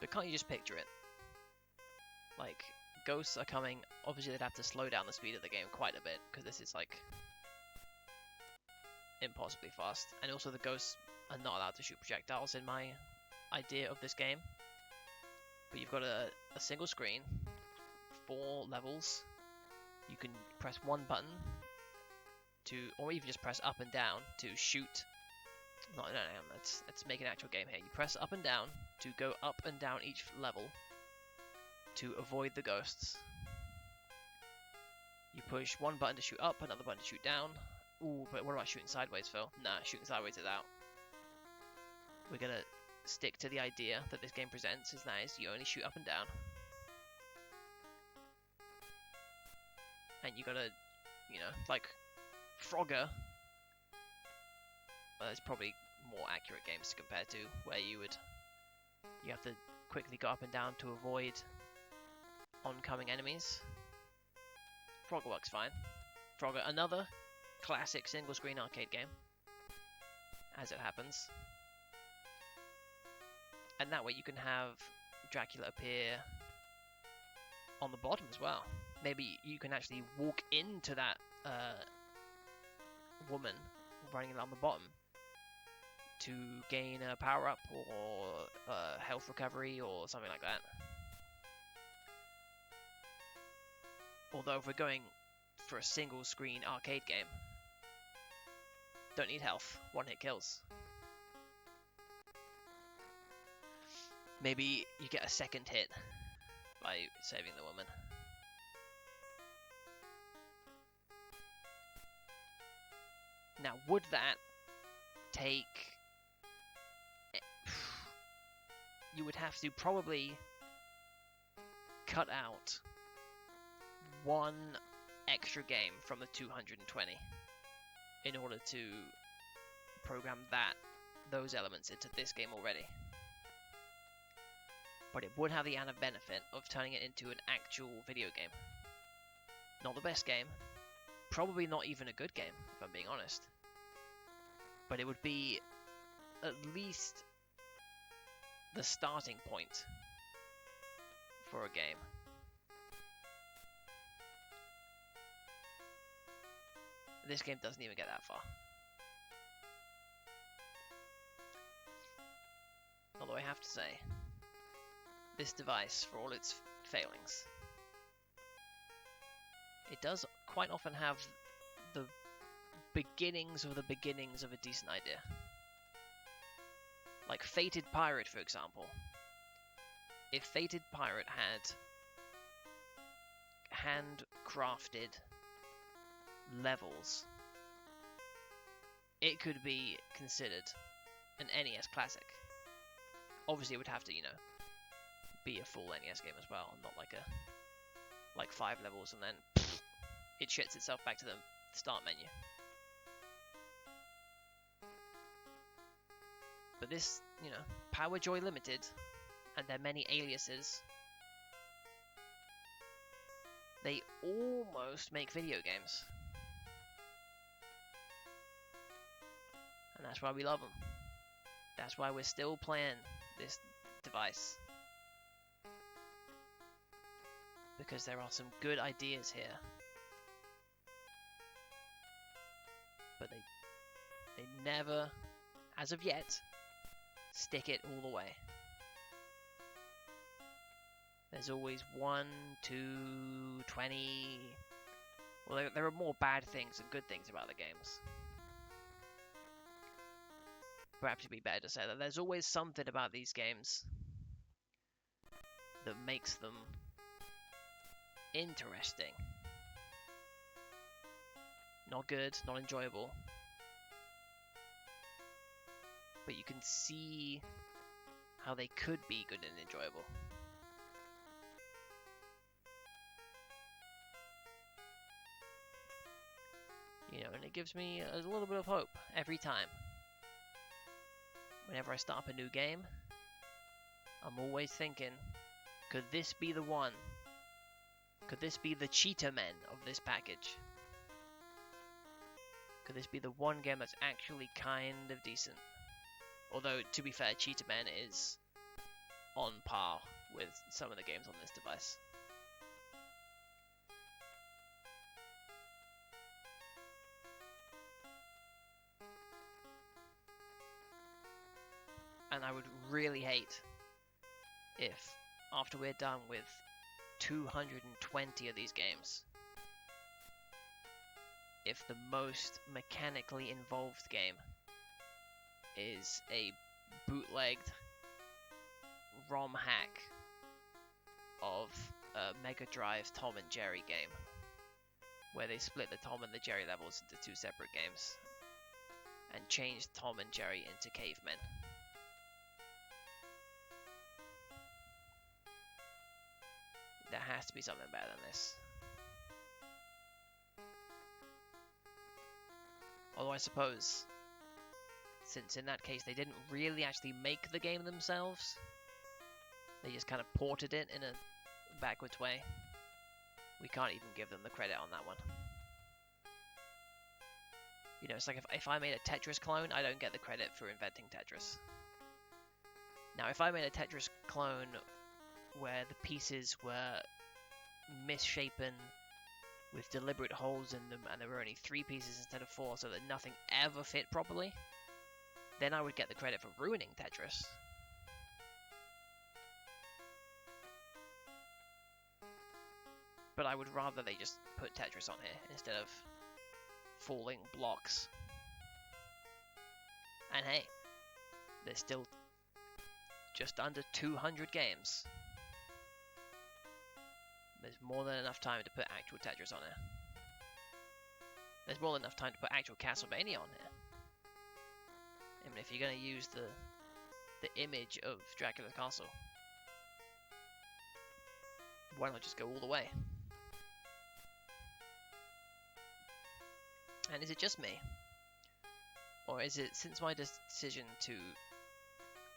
But can't you just picture it? Like, ghosts are coming, obviously they'd have to slow down the speed of the game quite a bit, because this is like impossibly fast. And also the ghosts are not allowed to shoot projectiles in my idea of this game. But you've got a single screen, 4 levels. You can press one button to, or even just press up and down to shoot. No, let's make an actual game here. You press up and down to go up and down each level to avoid the ghosts. You push one button to shoot up, another button to shoot down. Ooh, but what about shooting sideways, Phil? Nah, shooting sideways is out. We're gonna stick to the idea that this game presents, is that is you only shoot up and down. And you gotta, you know, like Frogger. Well, there's probably more accurate games to compare to, where you have to quickly go up and down to avoid oncoming enemies. Frogger works fine. Frogger, another classic single-screen arcade game, as it happens. And that way you can have Dracula appear on the bottom as well. Maybe you can actually walk into that woman running along the bottom to gain a power-up or health recovery or something like that. Although if we're going for a single-screen arcade game, don't need health, one-hit kills. Maybe you get a second hit by saving the woman. Now, would that take... You would have to probably cut out one extra game from the 220 in order to program those elements into this game already. But it would have the added benefit of turning it into an actual video game. Not the best game, probably not even a good game, if I'm being honest. But it would be at least the starting point for a game. This game doesn't even get that far. Although I have to say, this device, for all its failings, it does quite often have the beginnings of a decent idea. Like Fated Pirate, for example. If Fated Pirate had handcrafted levels, it could be considered an NES classic. Obviously, it would have to, you know, be a full NES game as well, not like 5 levels and then it shits itself back to the start menu. But this, you know, Power Joy Limited and their many aliases, they almost make video games. And that's why we love them. That's why we're still playing this device. Because there are some good ideas here. But they never, as of yet, stick it all the way. There's always 1, 2, 20... Well, there are more bad things than good things about the games. Perhaps it'd be better to say that there's always something about these games that makes them interesting. Not good, not enjoyable. But you can see how they could be good and enjoyable. You know, and it gives me a little bit of hope every time. Whenever I start up a new game, I'm always thinking, could this be the one? Could this be the cheetah men of this package? Could this be the one game that's actually kind of decent? Although, to be fair, Cheetah Men is on par with some of the games on this device. And I would really hate if, after we're done with 220 of these games, if the most mechanically involved game is a bootlegged ROM hack of a Mega Drive Tom and Jerry game, where they split the Tom and the Jerry levels into 2 separate games and changed Tom and Jerry into cavemen. There has to be something better than this. Although I suppose, since in that case they didn't really actually make the game themselves, they just kind of ported it in a backwards way, we can't even give them the credit on that one. You know, it's like if I made a Tetris clone, I don't get the credit for inventing Tetris. Now, if I made a Tetris clone where the pieces were misshapen with deliberate holes in them and there were only 3 pieces instead of 4 so that nothing ever fit properly, then I would get the credit for ruining Tetris. But I would rather they just put Tetris on here instead of falling blocks. And hey, there's still just under 200 games. There's more than enough time to put actual Tetris on here. There's more than enough time to put actual Castlevania on here. I mean, if you're going to use the image of Dracula's castle, why not just go all the way? And is it just me? Or is it, since my decision to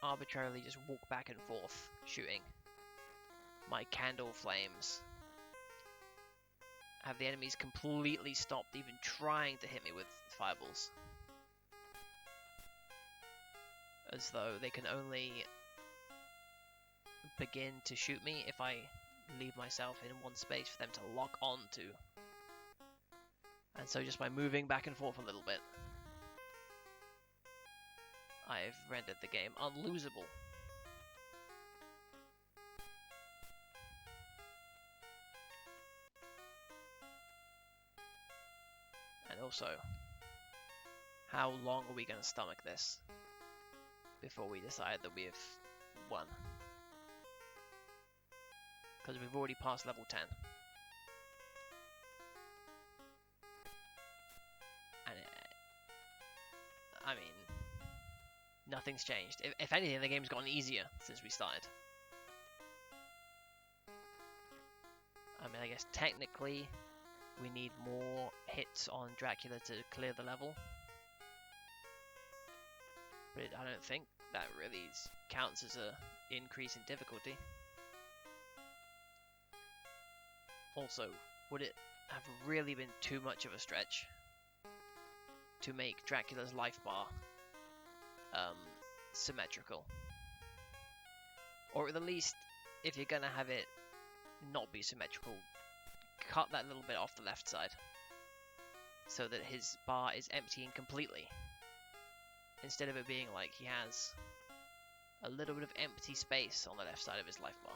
arbitrarily just walk back and forth shooting my candle flames, have the enemies completely stopped even trying to hit me with fireballs? As though they can only begin to shoot me if I leave myself in one space for them to lock onto. And so just by moving back and forth a little bit, I've rendered the game unlosable. And also, how long are we going to stomach this before we decide that we have won? Because we've already passed level 10. And I mean, nothing's changed. If anything, the game's gotten easier since we started. I mean, I guess technically we need more hits on Dracula to clear the level. But I don't think that really counts as a increase in difficulty. Also, would it have really been too much of a stretch to make Dracula's life bar symmetrical. Or at the least, if you're gonna have it not be symmetrical, cut that little bit off the left side so that his bar is emptying completely, instead of it being like he has a little bit of empty space on the left side of his life bar.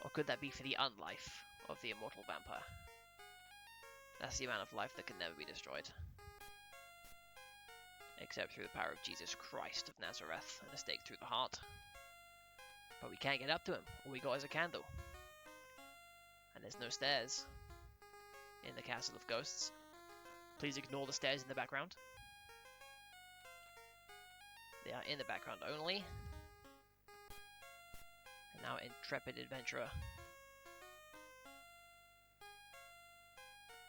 Or could that be for the unlife of the immortal vampire? That's the amount of life that can never be destroyed, except through the power of Jesus Christ of Nazareth and a stake through the heart. But we can't get up to him. All we got is a candle. And there's no stairs in the Castle of Ghosts. Please ignore the stairs in the background. They are in the background only. And now, intrepid adventurer.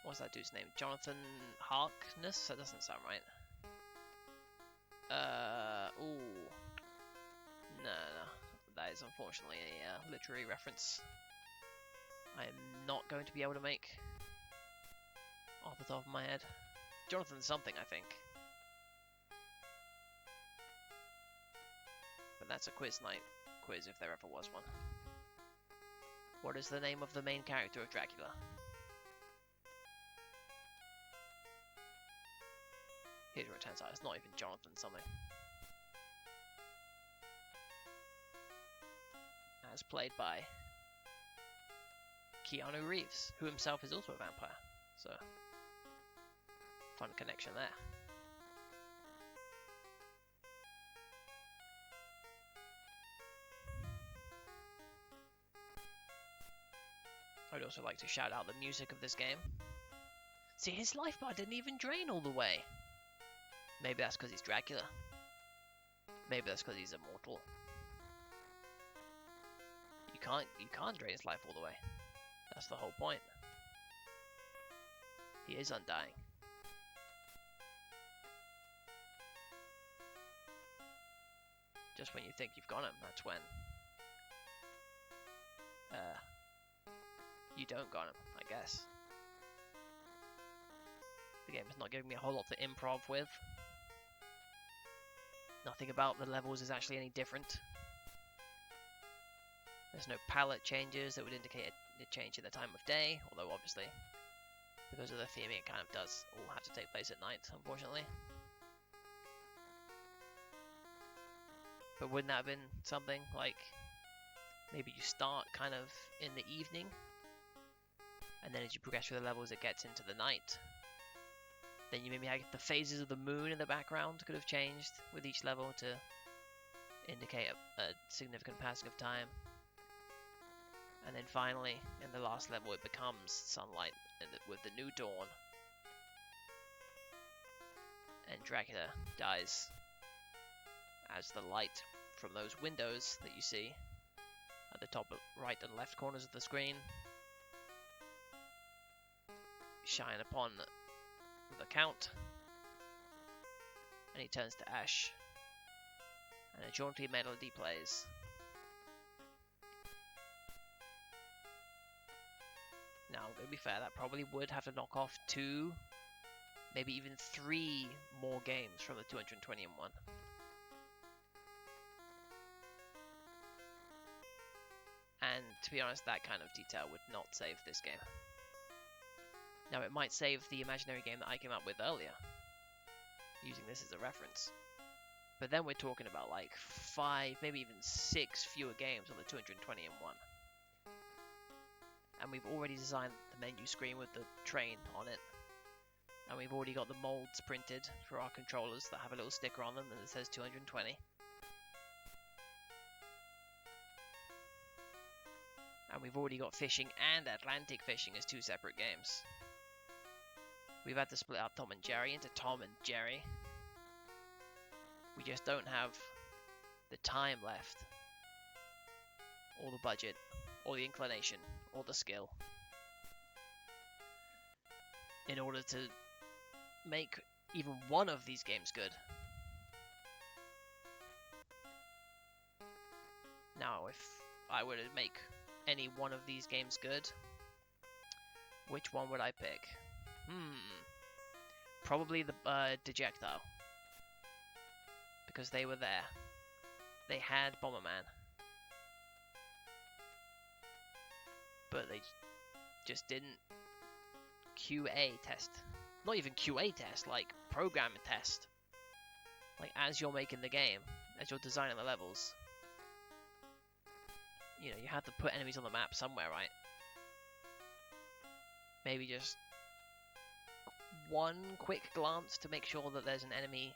What's that dude's name? Jonathan Harkness? That doesn't sound right. Ooh. No. That is unfortunately a literary reference I am not going to be able to make off the top of my head. Jonathan something, I think. But that's a quiz night quiz if there ever was one. What is the name of the main character of Dracula? Here's where it turns out it's not even Jonathan something. As played by Keanu Reeves, who himself is also a vampire. So, fun connection there. I'd also like to shout out the music of this game. See, his life bar didn't even drain all the way. Maybe that's because he's Dracula. Maybe that's because he's immortal. You can't drain his life all the way. That's the whole point. He is undying. Just when you think you've got him, that's when you don't got him, I guess. The game is not giving me a whole lot to improv with. Nothing about the levels is actually any different. There's no palette changes that would indicate a change in the time of day, although obviously, because of the theming, it kind of does all have to take place at night, unfortunately. But wouldn't that have been something like, maybe you start kind of in the evening, and then as you progress through the levels it gets into the night. Then you maybe have the phases of the moon in the background could have changed with each level to indicate a significant passing of time. And then finally, in the last level, it becomes sunlight with the new dawn. And Dracula dies as the light from those windows that you see at the top right and left corners of the screen shine upon the Count, and he turns to ash, and a jaunty melody plays. Now, I'm going to be fair, that probably would have to knock off 2, maybe even 3 more games from the 220 in 1. And to be honest, that kind of detail would not save this game. Now, it might save the imaginary game that I came up with earlier, using this as a reference. But then we're talking about like 5, maybe even 6 fewer games on the 220 in 1. And we've already designed the menu screen with the train on it. And we've already got the molds printed for our controllers that have a little sticker on them that says 220. And we've already got fishing and Atlantic fishing as 2 separate games. We've had to split up Tom and Jerry into Tom and Jerry. We just don't have the time left, or the budget, or the inclination, or the skill in order to make even one of these games good. Now, if I were to make any one of these games good, which one would I pick? Probably the Dejectile. because they were there. They had Bomberman. But they just didn't QA test. Not even QA test, like program test. Like as you're making the game, as you're designing the levels. You know, you have to put enemies on the map somewhere, right? Maybe just one quick glance to make sure that there's an enemy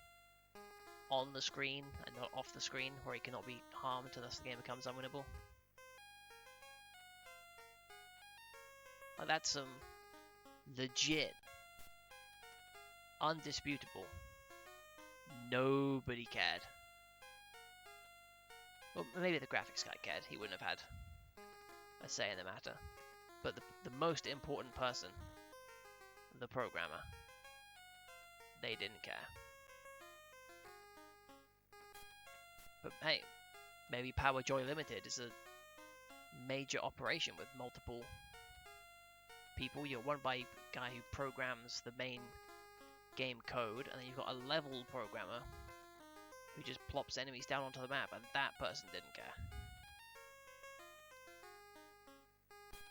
on the screen and not off the screen where he cannot be harmed unless the game becomes unwinnable. Like that's some legit, undisputable. Nobody cared. Well, maybe the graphics guy cared. He wouldn't have had a say in the matter. But the most important person, the programmer, they didn't care. But hey, maybe Power Joy Limited is a major operation with multiple people. You're one by guy who programs the main game code, and then you've got a level programmer who just plops enemies down onto the map, and that person didn't care.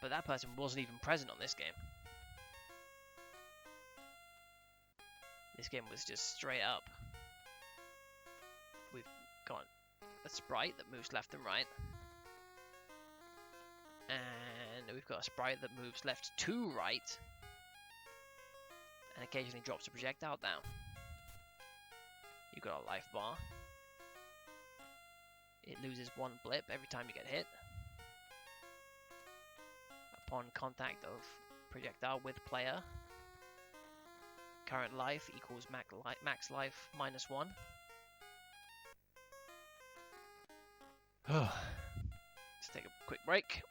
But that person wasn't even present on this game. This game was just straight up. We've got a sprite that moves left and right. And we've got a sprite that moves left to right. And occasionally drops a projectile down. You've got a life bar. It loses one blip every time you get hit. Upon contact of projectile with player, current life equals max life minus 1. Let's take a quick break.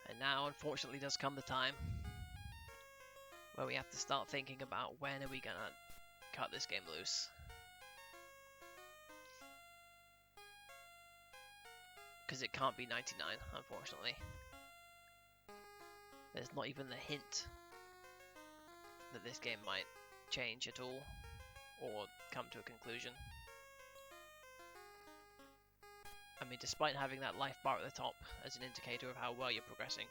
And now, unfortunately, does come the time where we have to start thinking about when are we gonna cut this game loose. Because it can't be 99, unfortunately. There's not even the hint that this game might change at all, or come to a conclusion. I mean, despite having that life bar at the top as an indicator of how well you're progressing,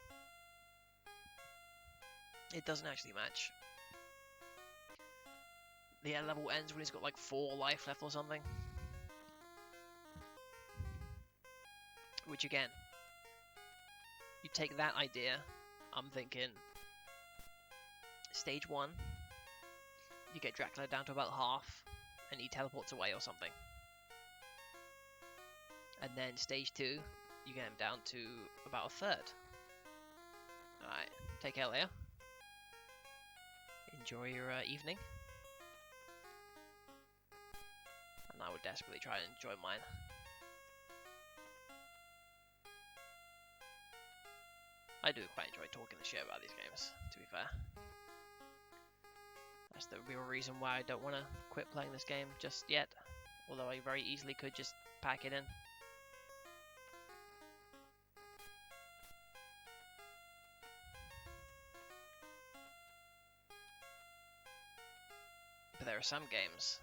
it doesn't actually match. The end level ends when he's got like 4 life left or something. Which again, you take that idea, I'm thinking stage 1, you get Dracula down to about half and he teleports away or something. And then stage 2, you get him down to about a third. Alright, take care, Leia. Enjoy your evening. And I would desperately try and enjoy mine. I do quite enjoy talking the shit about these games, to be fair. That's the real reason why I don't want to quit playing this game just yet. Although I very easily could just pack it in. But there are some games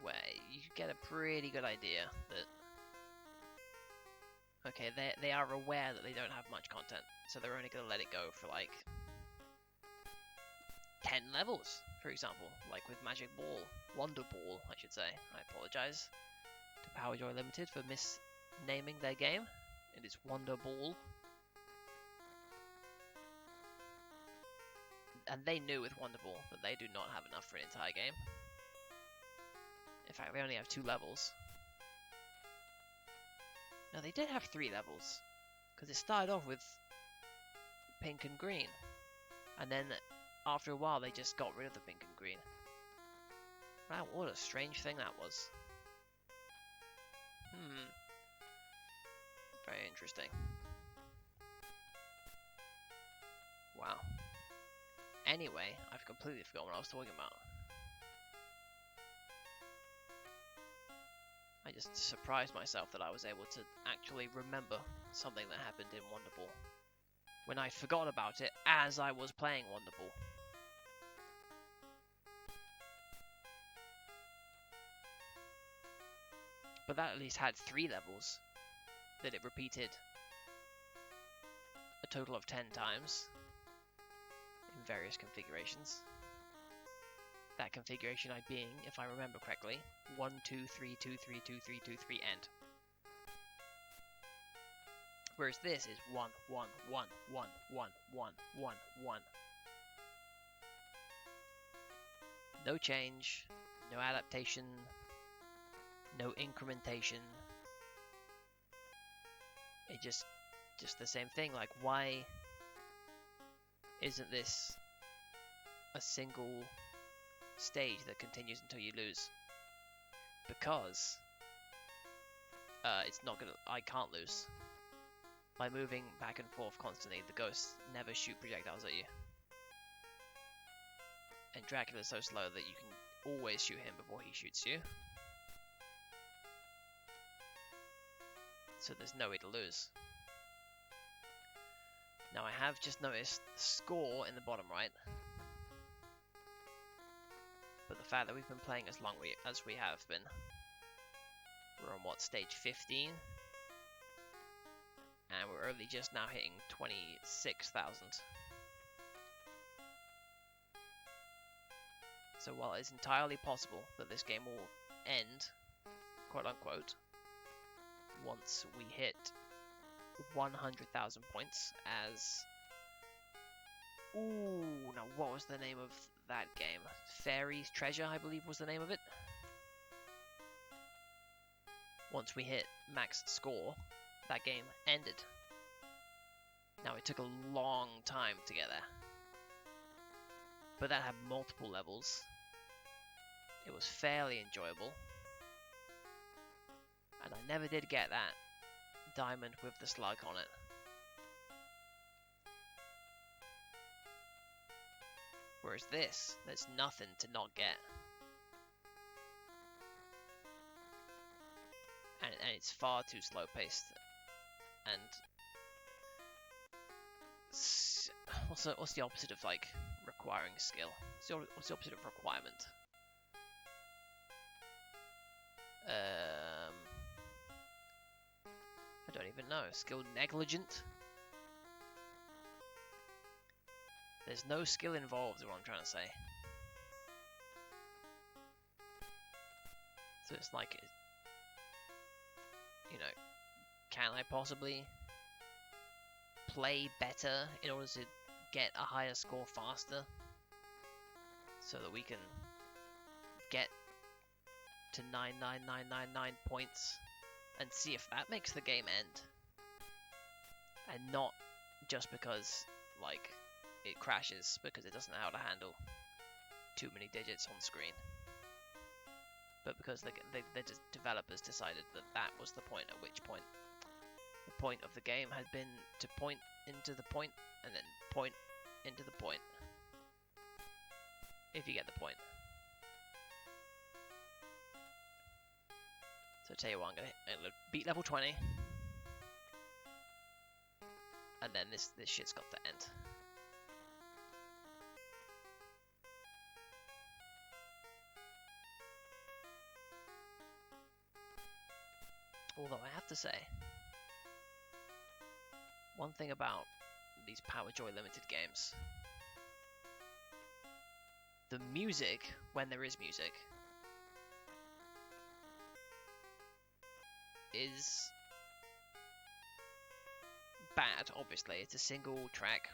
where you get a pretty good idea that okay, they are aware that they don't have much content, so they're only going to let it go for like 10 levels, for example, like with Magic Ball, Wonder Ball, I should say. I apologize to Power Joy Limited for misnaming their game. It is Wonder Ball. And they knew with Wonder Ball that they do not have enough for an entire game. In fact, they only have 2 levels. No, they did have 3 levels, because it started off with pink and green, and then after a while they just got rid of the pink and green. Wow, what a strange thing that was. Very interesting. Wow. Anyway, I've completely forgotten what I was talking about. I I just surprised myself that I was able to actually remember something that happened in Wonder Ball when I forgot about it as I was playing Wonder Ball. But that at least had 3 levels that it repeated a total of 10 times in various configurations. That configuration I being, if I remember correctly, 1, 2, 3, 2, 3, 2, 3, 2, 3, end. Whereas this is 1, 1, 1, 1, 1, 1, 1, 1. No change, no adaptation, no incrementation. It just the same thing. Like, why isn't this a single stage that continues until you lose? Because it's not gonna. I can't lose. By moving back and forth constantly, the ghosts never shoot projectiles at you. And Dracula's so slow that you can always shoot him before he shoots you. So there's no way to lose. Now I have just noticed the score in the bottom right. But the fact that we've been playing as long as we have been. We're on what, stage 15? And we're only just now hitting 26,000. So while it's entirely possible that this game will end, quote unquote, once we hit 100,000 points as... Ooh, now what was the name of that game? Fairy's Treasure, I believe was the name of it. Once we hit max score, that game ended. Now it took a long time to get there. But that had multiple levels. It was fairly enjoyable. And I never did get that diamond with the slug on it. Whereas this, there's nothing to not get. And it's far too slow paced. And what's the opposite of like requiring skill? What's the opposite of requirement? I don't even know. Skill negligent? There's no skill involved is what I'm trying to say. So it's like, you know, can I possibly play better in order to get a higher score faster? So that we can get to 99999 points and see if that makes the game end. And not just because, like, it crashes because it doesn't know how to handle too many digits on screen. But because the developers decided that that was the point, at which point the point of the game had been to point into the point and then point into the point. If you get the point. So tell you what, I'm gonna beat level 20. And then this shit's got to end. Although I have to say, one thing about these Power Joy Limited games, the music, when there is music, is bad, obviously. It's a single track,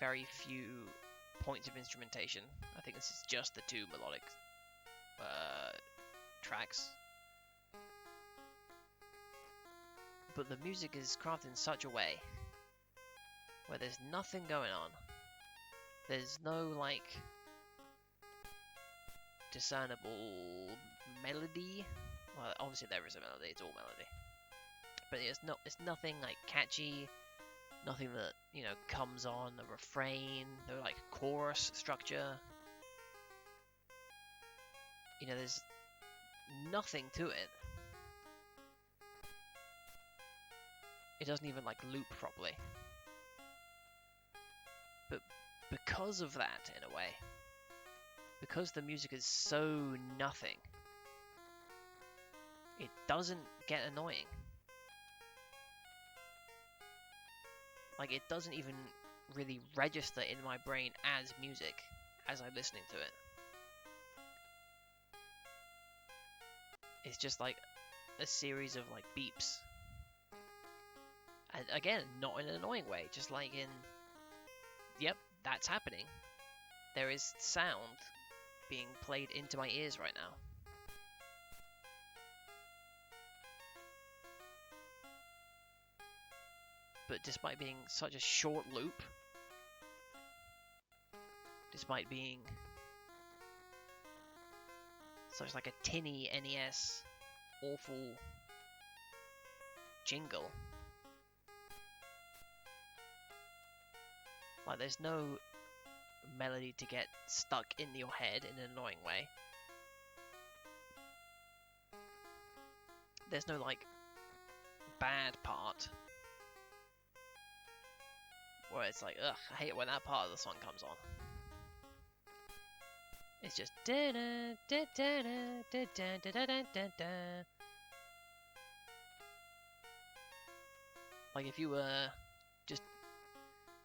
very few points of instrumentation. I think this is just the 2 melodic tracks. But the music is crafted in such a way where there's nothing going on. There's no, like, discernible melody. Well, obviously there is a melody, it's all melody. But it's nothing, like, catchy, nothing that, you know, comes on, a refrain, no, like, chorus structure. You know, nothing to it. It doesn't even like loop properly. But because of that, in a way, because the music is so nothing, it doesn't get annoying. Like, it doesn't even really register in my brain as music as I'm listening to it. It's just like a series of like beeps. And again, not in an annoying way, just like in, yep, that's happening. There is sound being played into my ears right now. But despite being such a short loop, despite being such like a tinny NES awful jingle, like there's no melody to get stuck in your head in an annoying way. There's no like bad part where it's like, ugh, I hate it when that part of the song comes on. It's just da da da da da da da da da da. Like if you were just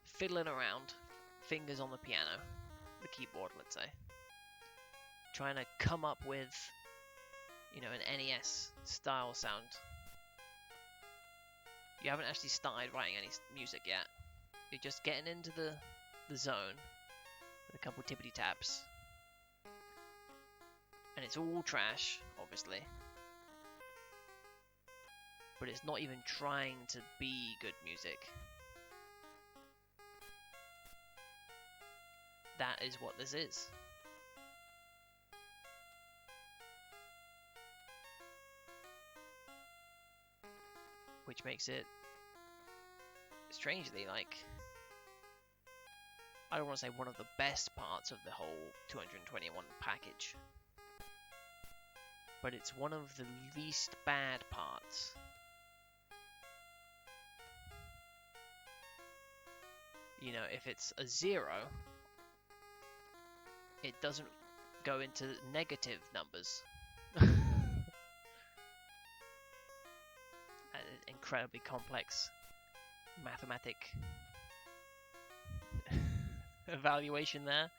fiddling around, fingers on the piano, the keyboard, let's say, trying to come up with, you know, an NES style sound. You haven't actually started writing any music yet. You're just getting into the zone with a couple tippity taps. And it's all trash, obviously. But it's not even trying to be good music. That is what this is. Which makes it strangely like, I don't want to say one of the best parts of the whole 221 package, but it's one of the least bad parts. You know, if it's a 0, it doesn't go into negative numbers. An incredibly complex mathematic evaluation there.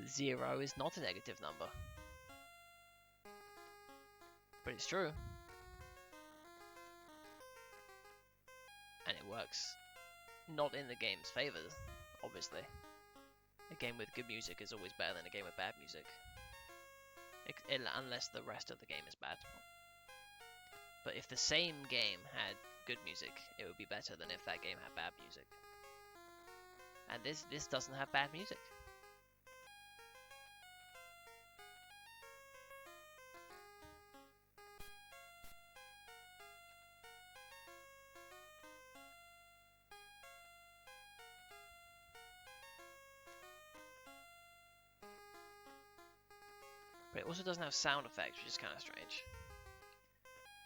0 is not a negative number. But it's true. And it works not in the game's favor, obviously. A game with good music is always better than a game with bad music. Unless the rest of the game is bad. But if the same game had good music, it would be better than if that game had bad music. And this doesn't have bad music. But it also doesn't have sound effects, which is kind of strange.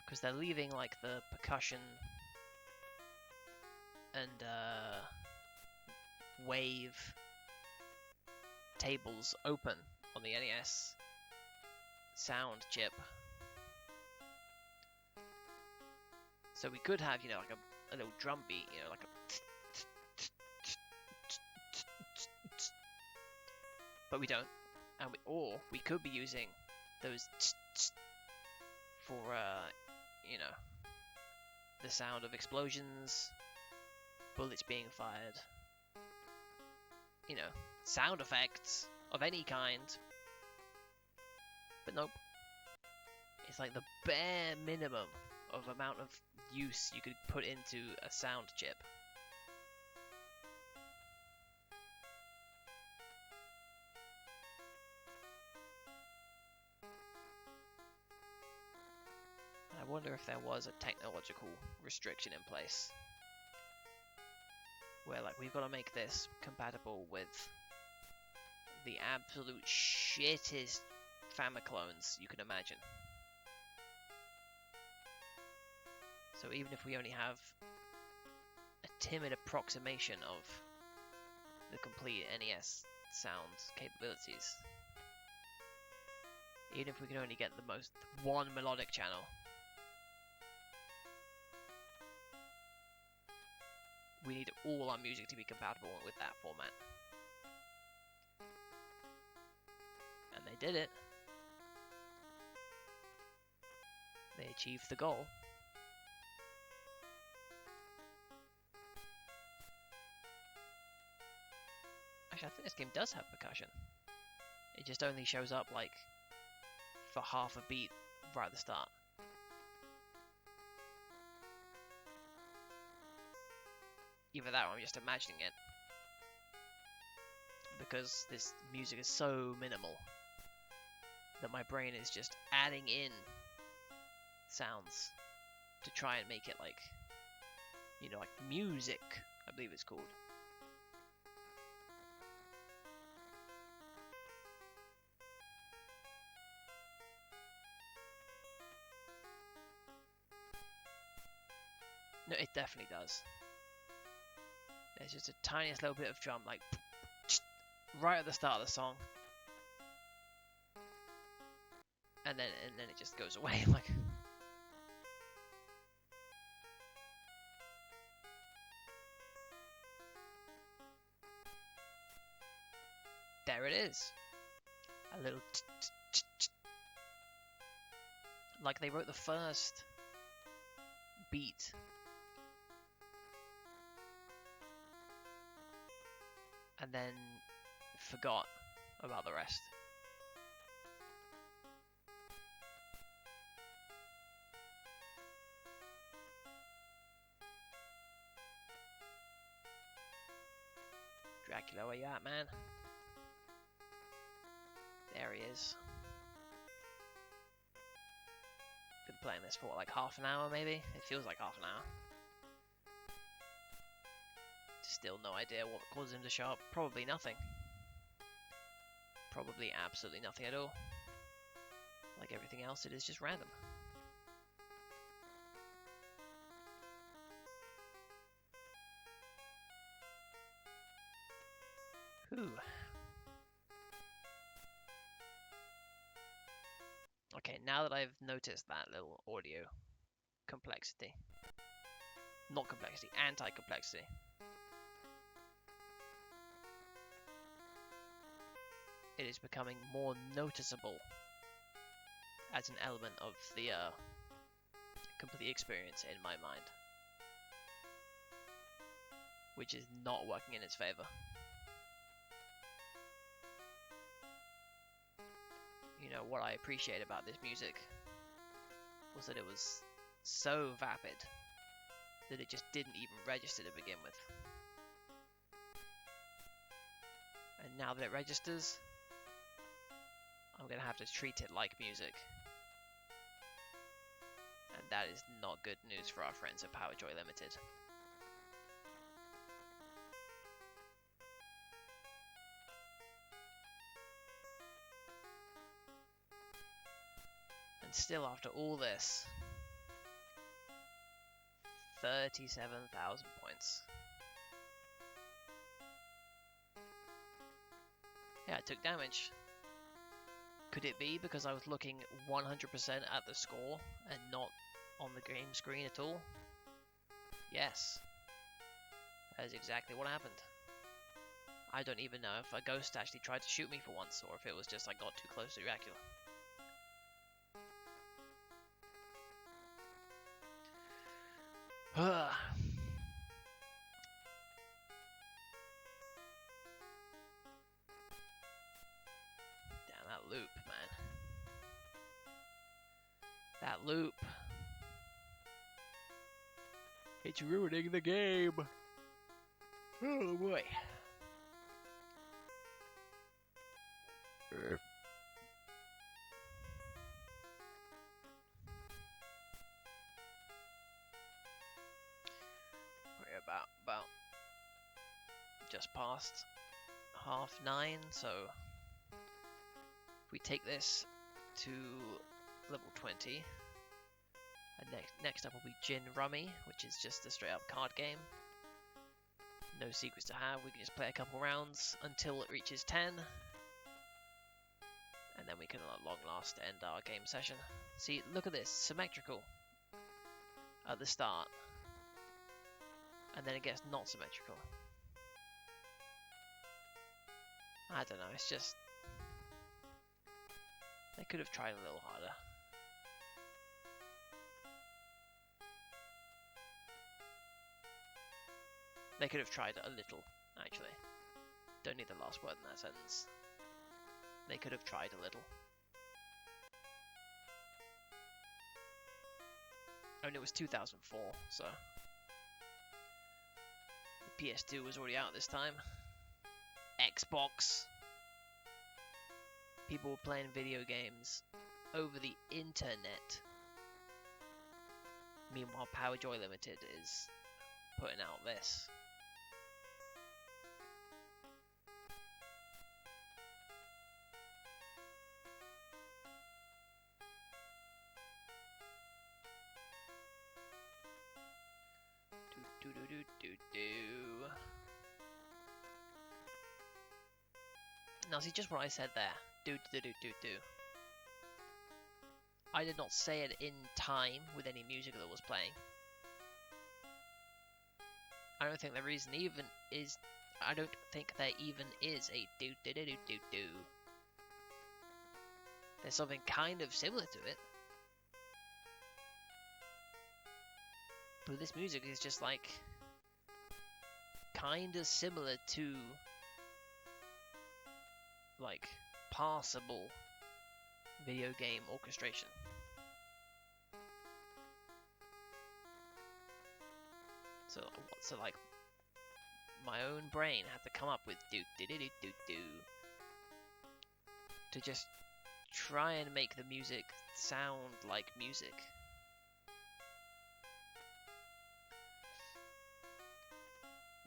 Because they're leaving like the percussion and wave tables open on the NES sound chip. So we could have, you know, like a little drum beat, you know, like a, but we don't. And or we could be using those for you know, the sound of explosions, bullets being fired, you know, sound effects of any kind. But nope, it's like the bare minimum of amount of use you could put into a sound chip. I wonder if there was a technological restriction in place where like we've got to make this compatible with the absolute shittest Famiclones you can imagine. So even if we only have a timid approximation of the complete NES sound capabilities, even if we can only get the most one melodic channel, we need all our music to be compatible with that format. And they did it. They achieved the goal. Actually, I think this game does have percussion. It just only shows up like for half a beat right at the start. Either that or I'm just imagining it. Because this music is so minimal that my brain is just adding in sounds to try and make it like, you know, like music, I believe it's called. No, it definitely does. There's just a tiniest little bit of drum, like right at the start of the song, and then it just goes away. Like, there it is, a little like they wrote the first beat and then forgot about the rest. Dracula, where you at, man? There he is. Been playing this for what, like half an hour maybe? It feels like half an hour. Still no idea what caused him to show up. Probably nothing. Probably absolutely nothing at all. Like everything else, it is just random. Whew. Okay, now that I've noticed that little audio complexity, not complexity, anti-complexity, it is becoming more noticeable as an element of the complete experience in my mind, which is not working in its favor. You know, what I appreciate about this music was that it was so vapid that it just didn't even register to begin with. And now that it registers, I'm going to have to treat it like music. And that is not good news for our friends at PowerJoy Limited. And still, after all this, 37,000 points. Yeah, I took damage. Could it be because I was looking 100% at the score and not on the game screen at all? Yes. That is exactly what happened. I don't even know if a ghost actually tried to shoot me for once, or if it was just I got too close to Dracula. Damn that loop, man. That loop. It's ruining the game. Oh boy. We're about just past 9:30, so if we take this to level 20 Next up will be Gin Rummy, which is just a straight up card game. No secrets to have, we can just play a couple rounds until it reaches 10. And then we can at long last end our game session. See, look at this, symmetrical at the start. And then it gets not symmetrical. I don't know, it's just... They could have tried a little harder. They could have tried a little, actually. Don't need the last word in that sentence. They could have tried a little. And it was 2004, so... The PS2 was already out this time. Xbox. People were playing video games over the internet. Meanwhile, Power Joy Limited is putting out this. Now see just what I said there. Do. I did not say it in time with any music that was playing. I don't think there even is a do. There's something kind of similar to it. But this music is just like kind of similar to like passable video game orchestration. So like my own brain had to come up with do to just try and make the music sound like music.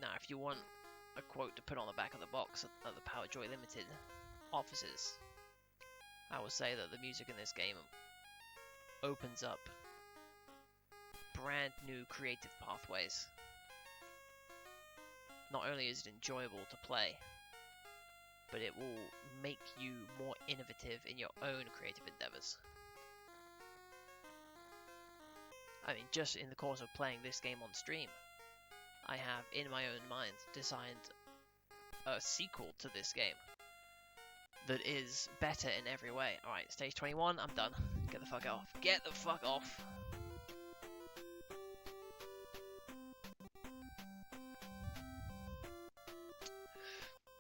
Now, if you want a quote to put on the back of the box at the Power Joy Limited offices, I would say that the music in this game opens up brand new creative pathways. Not only is it enjoyable to play, but it will make you more innovative in your own creative endeavors. I mean, just in the course of playing this game on stream, I have, in my own mind, designed a sequel to this game that is better in every way. Alright, stage 21, I'm done. Get the fuck off. Get the fuck off!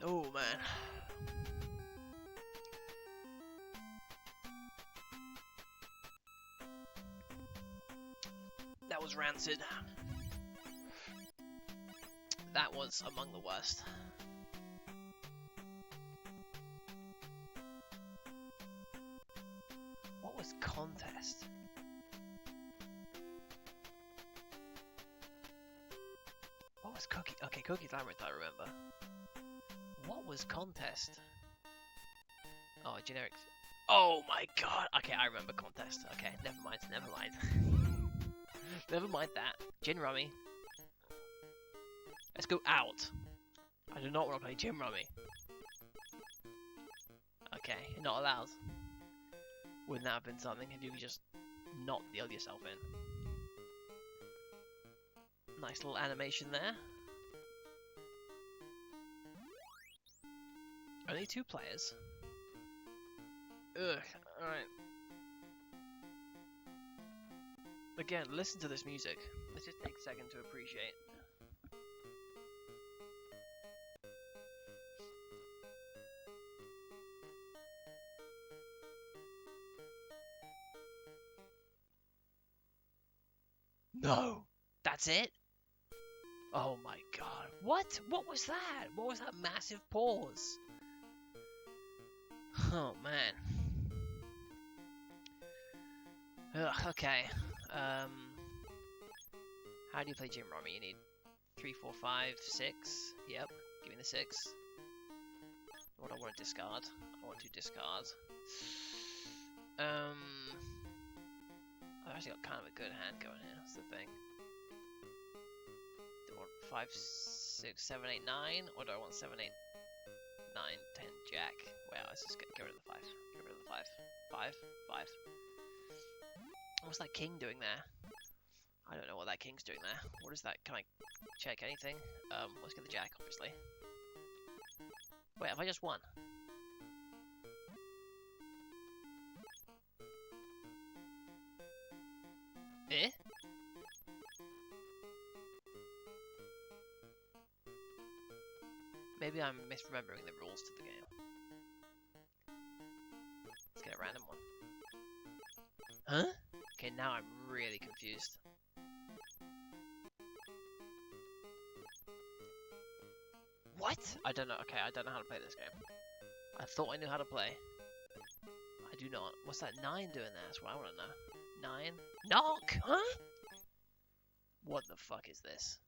Oh, man. That was rancid. That was among the worst. What was contest? What was cookie? Okay, Cookie Labyrinth I remember. What was contest? Oh, generic. Oh my god! Okay, I remember contest. Okay, never mind. Never mind that. Gin Rummy. Let's go out. I do not want to play Gin Rummy. Okay, you're not allowed. Wouldn't that have been something if you could just not deal yourself in? Nice little animation there. Only 2 players. Ugh, alright. Again, listen to this music. Let's just take a second to appreciate. No! That's it? Oh my god. What? What was that? What was that massive pause? Oh man. Ugh, okay. How do you play Gin Rummy? You need 3, 4, 5, 6. Yep, give me the 6. What I want to discard? I want to discard. I've actually got kind of a good hand going here, that's the thing. Do I want 5, 6, 7, 8, 9? Or do I want 7, 8, 9, 10, jack? Well, let's just get rid of the 5. Get rid of the 5. 5, 5. What's that king doing there? I don't know what that king's doing there. What is that? Can I check anything? Let's get the jack, obviously. Wait, have I just won? Eh? Maybe I'm misremembering the rules to the game. Let's get a random one. Huh? Okay, now I'm really confused. What? I don't know. Okay, I don't know how to play this game. I thought I knew how to play. I do not. What's that 9 doing there? That's what I want to know. 9? Knock! Huh? What the fuck is this?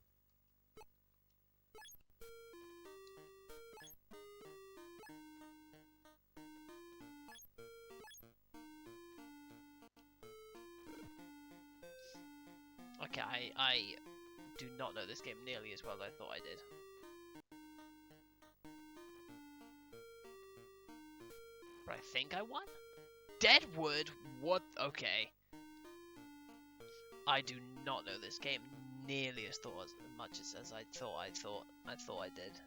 Okay, I do not know this game nearly as well as I thought I did. But I think I won? Deadwood? What? Okay. I do not know this game nearly as much as I thought I did.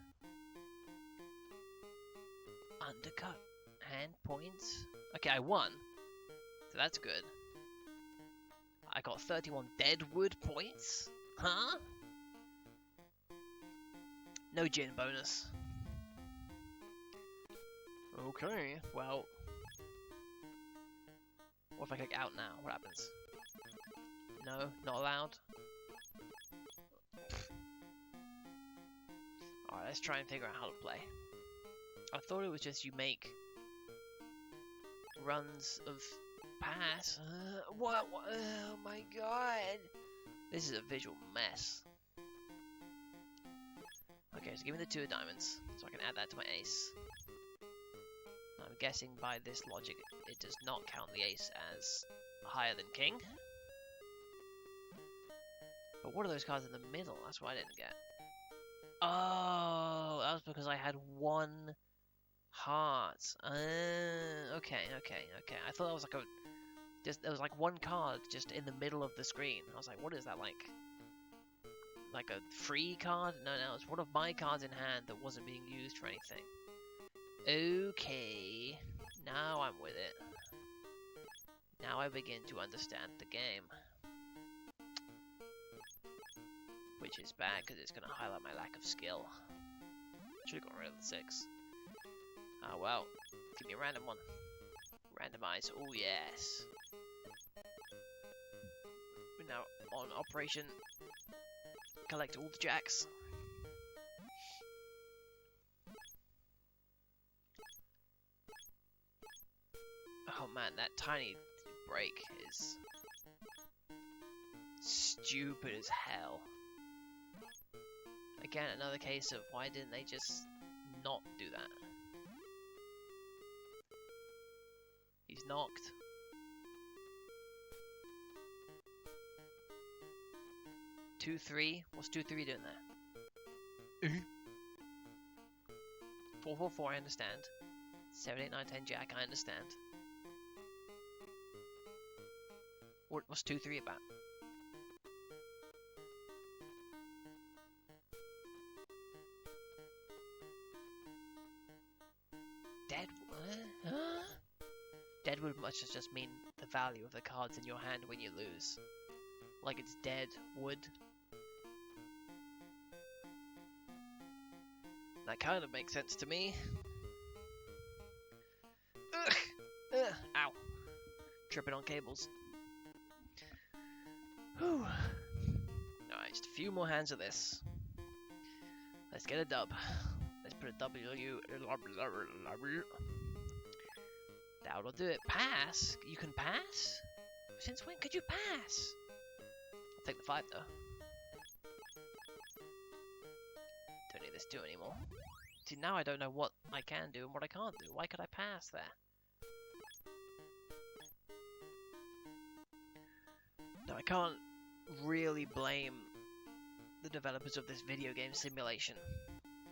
Undercut. Hand points. Okay, I won. So that's good. I got 31 Deadwood points? Huh? No gin bonus. Okay, well... What if I click out now? What happens? No, not allowed. Alright, let's try and figure out how to play. I thought it was just you make runs of pass. What? Oh my god! This is a visual mess. Okay, so give me the 2 of diamonds, so I can add that to my ace. I'm guessing by this logic, it does not count the ace as higher than king. But what are those cards in the middle? That's what I didn't get. Oh, that was because I had 1 heart. Okay. I thought that was like there was like 1 card just in the middle of the screen. I was like, what is that, like a free card? No, it's one of my cards in hand that wasn't being used for anything. Okay, now I'm with it. Now I begin to understand the game. Which is bad, because it's going to highlight my lack of skill. Should have got rid of the 6. Oh well, give me a random one. Randomize, oh yes. We're now on Operation Collect all the jacks. Oh man, that tiny break is stupid as hell. Again, another case of why didn't they just not do that? He's knocked. Two, 3. What's 2, 3 doing there? 4, 4, 4, I understand. 7, 8, 9, 10, jack, I understand. What's 2, 3 about? Deadwood must just mean the value of the cards in your hand when you lose. Like it's dead wood. That kind of makes sense to me. Ugh! Ow. Tripping on cables. Whew. Alright, just a few more hands of this. Let's get a dub. Let's put a W. That'll do it. Pass? You can pass? Since when could you pass? I'll take the 5 though. Don't need this 2 anymore. See, now I don't know what I can do and what I can't do. Why could I pass there? I can't really blame the developers of this video game simulation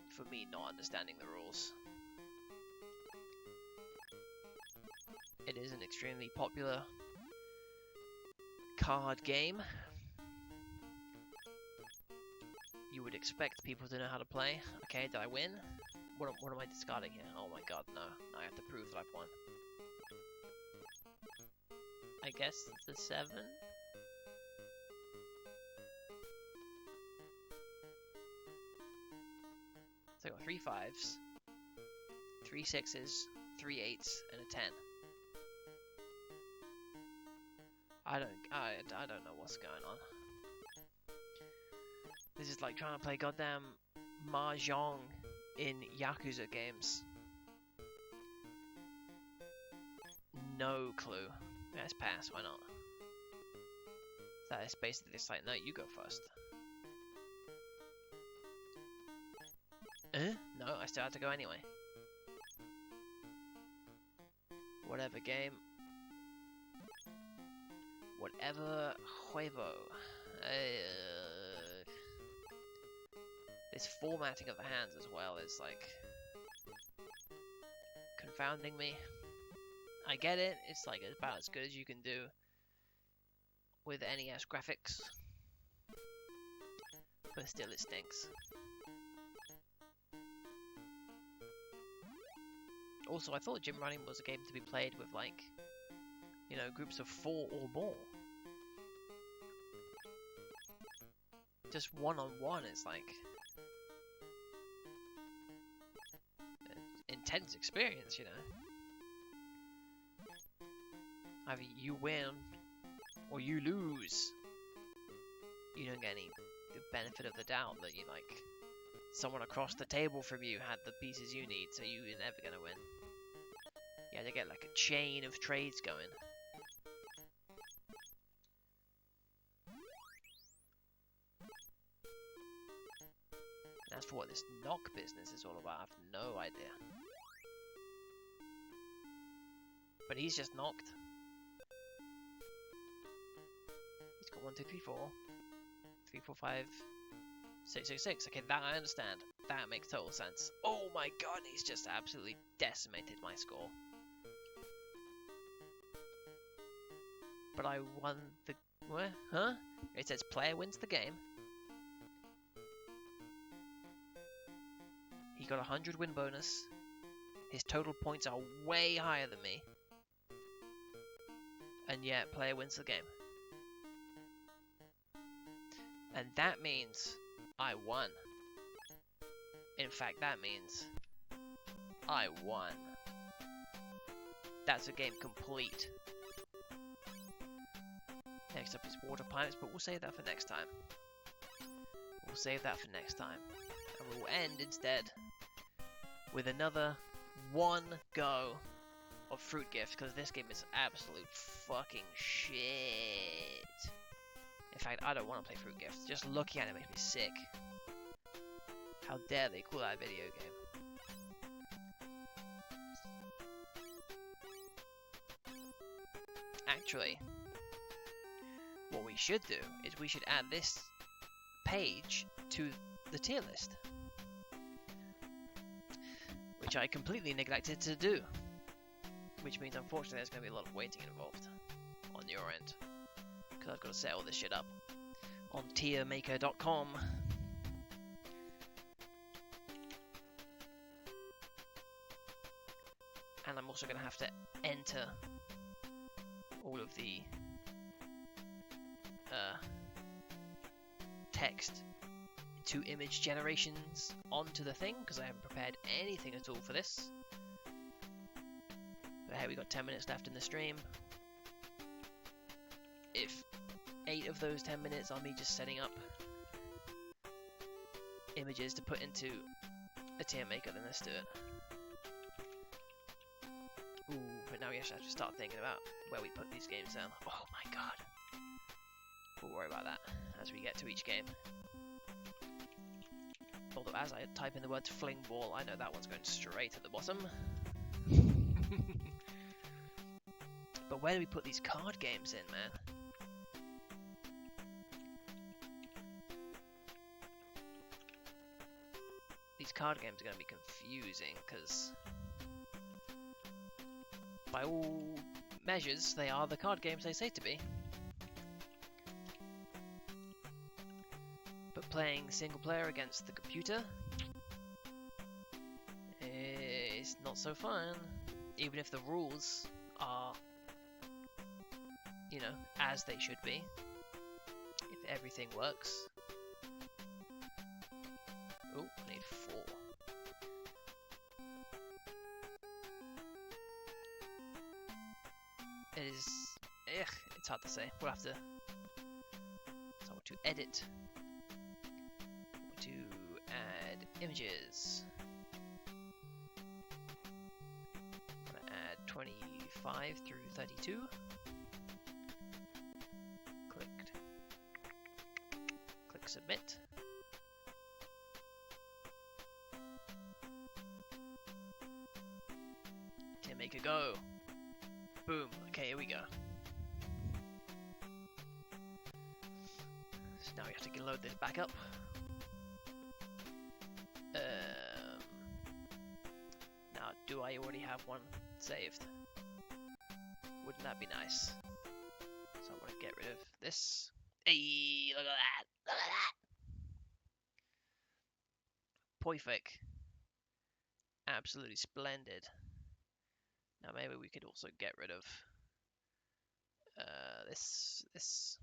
for me not understanding the rules. It is an extremely popular card game. You would expect people to know how to play. Okay, did I win? What am I discarding here? Oh my god, no. I have to prove that I've won. I guess it's a 7? So I got 3 5s, 3 6s, 3 8s, and a 10. I don't know what's going on. This is like trying to play goddamn mahjong in Yakuza games. No clue. Let's pass, why not? That is basically just like, no, you go first. No, I still have to go anyway. Whatever game. Whatever juego. This formatting of the hands as well is like confounding me. I get it, it's like about as good as you can do with NES graphics, but still it stinks. Also, I thought Gin Rummy was a game to be played with like, you know, groups of 4 or more. Just one-on-one is like an intense experience, you know. Either you win or you lose. You don't get any benefit of the doubt that you like someone across the table from you had the pieces you need, so you're never gonna win. You had to get like a chain of trades going. And as for what this knock business is all about, I have no idea. But he's just knocked. He's got 1, 2, 3, 4. 3, 4, 5, 6, 6, 6. Okay, that I understand. That makes total sense. Oh my god, he's just absolutely decimated my score. But I won the... What? Huh? It says player wins the game. He got 100 win bonus. His total points are way higher than me. And yet, player wins the game. And that means I won. In fact, that means I won. That's a game complete. Next up is water pipes, but we'll save that for next time. We'll save that for next time. And we'll end instead with another one go of fruit gift, because this game is absolute fucking shit. In fact, I don't want to play fruit gift. Just looking at it makes me sick. How dare they call that a video game? Actually, what we should do is we should add this page to the tier list, which I completely neglected to do, which means unfortunately there's going to be a lot of waiting involved on your end, because I've got to set all this shit up on tiermaker.com. And I'm also going to have to enter all of the text to image generations onto the thing, because I haven't prepared anything at all for this. But hey, we got 10 minutes left in the stream. If 8 of those 10 minutes are me just setting up images to put into a tier maker, then let's do it. Ooh, but now we actually have to start thinking about where we put these games down. Oh my god. We'll worry about that as we get to each game. Although as I type in the words fling ball, I know that one's going straight at the bottom. But where do we put these card games in, man? card games are going to be confusing, because by all measures, they are the card games they say to be. But playing single player against the computer is not so fun, even if the rules are, you know, as they should be, if everything works. Oh, I need 4. It is, it's hard to say. We'll have to, so I want to edit, I want to add images. I'm going to add 25 through 32. Click submit. Can make it go. Boom. Okay, here we go. So now we have to load this back up. Now, do I already have one saved? Wouldn't that be nice? So I want to get rid of this. Hey, look at that! Look at that! Perfect. Absolutely splendid. Now maybe we could also get rid of this, this,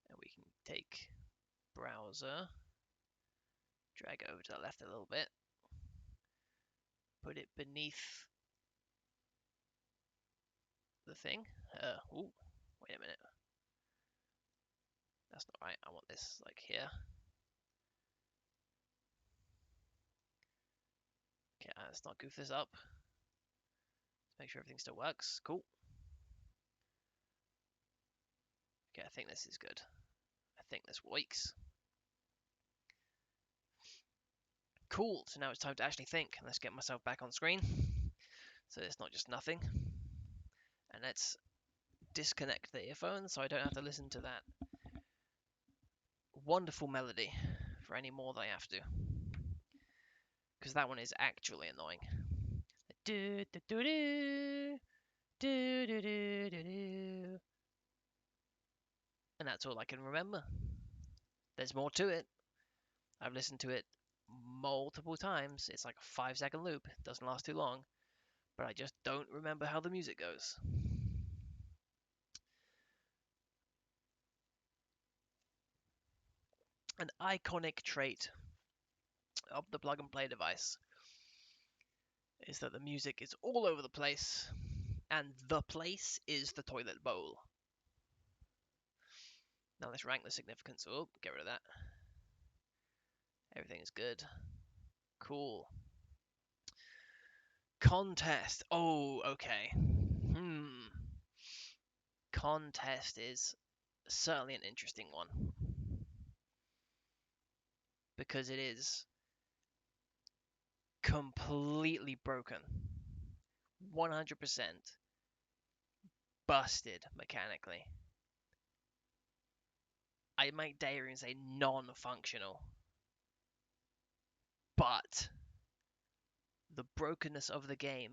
and we can take browser, drag it over to the left a little bit, put it beneath the thing. Ooh, wait a minute. That's not right. I want this like here. Okay, let's not goof this up. Let's make sure everything still works. Cool. Okay, I think this is good. I think this works. Cool, so now it's time to actually think. Let's get myself back on screen. So it's not just nothing. And let's disconnect the earphones so I don't have to listen to that wonderful melody for any more than I have to. Because that one is actually annoying. Do, do, do, do, do, do, do, do, do. And that's all I can remember. There's more to it. I've listened to it multiple times. It's like a 5-second loop. It doesn't last too long. But I just don't remember how the music goes. An iconic trait of the plug and play device is that the music is all over the place, and the place is the toilet bowl. Now let's rank the significance. Oh, get rid of that. Everything is good. Cool. Contest. Oh, okay. Contest is certainly an interesting one. Because it is completely broken. 100% busted mechanically. I might dare and say non-functional. But the brokenness of the game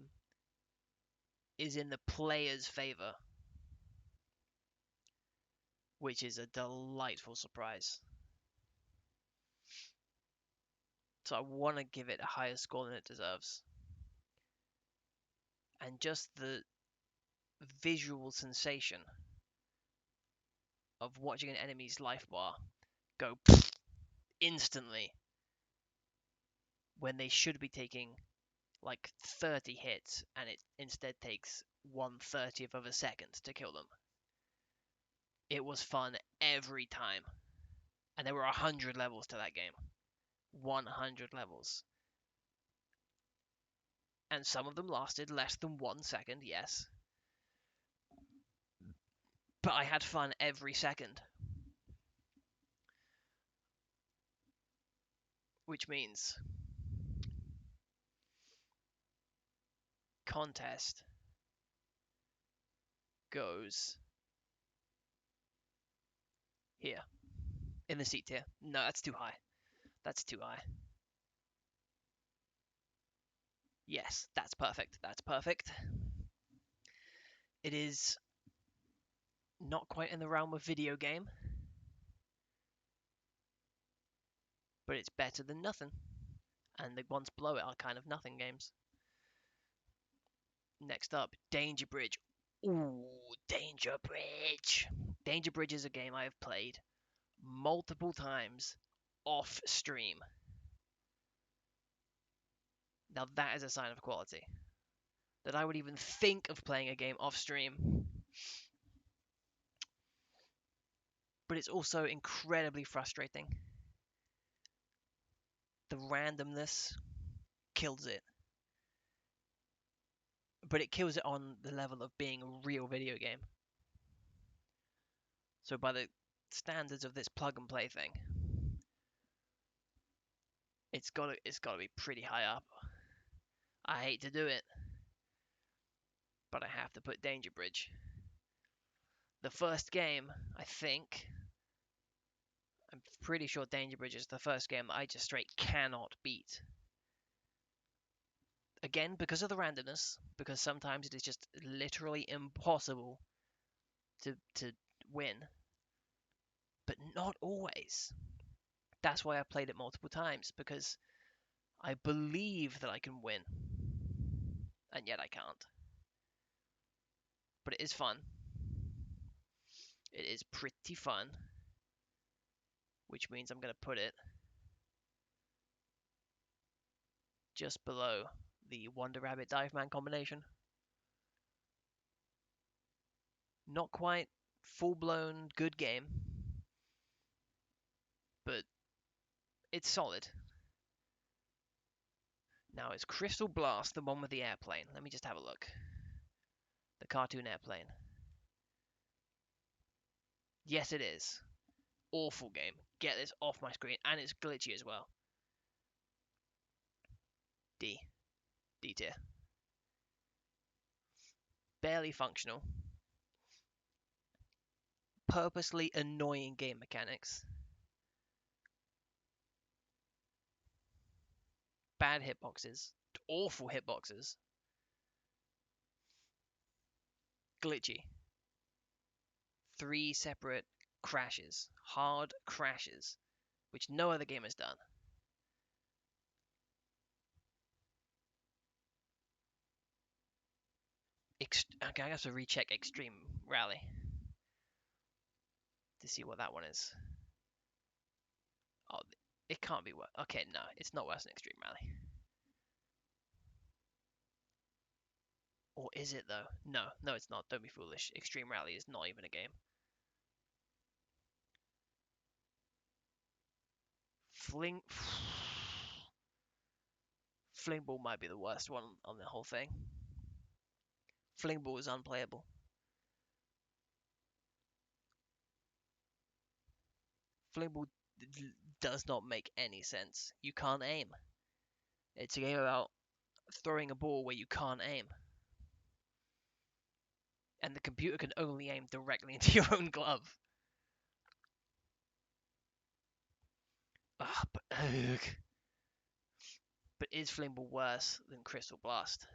is in the player's favor, which is a delightful surprise. So I want to give it a higher score than it deserves. And just the visual sensation of watching an enemy's life bar go instantly when they should be taking like 30 hits and it instead takes 1/30th of a second to kill them. It was fun every time. And there were 100 levels to that game. 100 levels. And some of them lasted less than 1 second, yes. But I had fun every second. Which means contest goes Here. In the C tier. No, that's too high. That's too high. Yes, that's perfect. That's perfect. It is not quite in the realm of video game, but it's better than nothing. And the ones below it are kind of nothing games. Next up, Danger Bridge. Ooh, Danger Bridge. Danger Bridge is a game I have played multiple times off stream. Now that is a sign of quality. That I would even think of playing a game off stream. But it's also incredibly frustrating. The randomness kills it. But it kills it on the level of being a real video game. So by the standards of this plug and play thing, it's gotta be pretty high up. I hate to do it, but I have to put Danger Bridge. The first game, I think, I'm pretty sure Danger Bridge is the first game that I just straight cannot beat. Again, because of the randomness, because sometimes it is just literally impossible to win, but not always. That's why I played it multiple times, because I believe that I can win, and yet I can't. But it is fun. It is pretty fun, which means I'm going to put it just below the Wonder Rabbit Dive Man combination. Not quite full-blown good game, but it's solid. Now, is Crystal Blast the one with the airplane? Let me just have a look. The cartoon airplane. Yes, it is. Awful game. Get this off my screen, and it's glitchy as well. D. D tier. Barely functional. Purposely annoying game mechanics. Bad hitboxes. Awful hitboxes. Glitchy. 3 separate crashes. Hard crashes. Which no other game has done. Okay, I have to recheck Extreme Rally to see what that one is. Oh, it can't be worse. Okay, no, it's not worse than Extreme Rally. Or is it though? No, no, it's not. Don't be foolish. Extreme Rally is not even a game. Fling. Flingball might be the worst one on the whole thing. Flingball is unplayable. Flingball does not make any sense. You can't aim. It's a game about throwing a ball where you can't aim. And the computer can only aim directly into your own glove. Ugh, but is Flingball worse than Crystal Blast?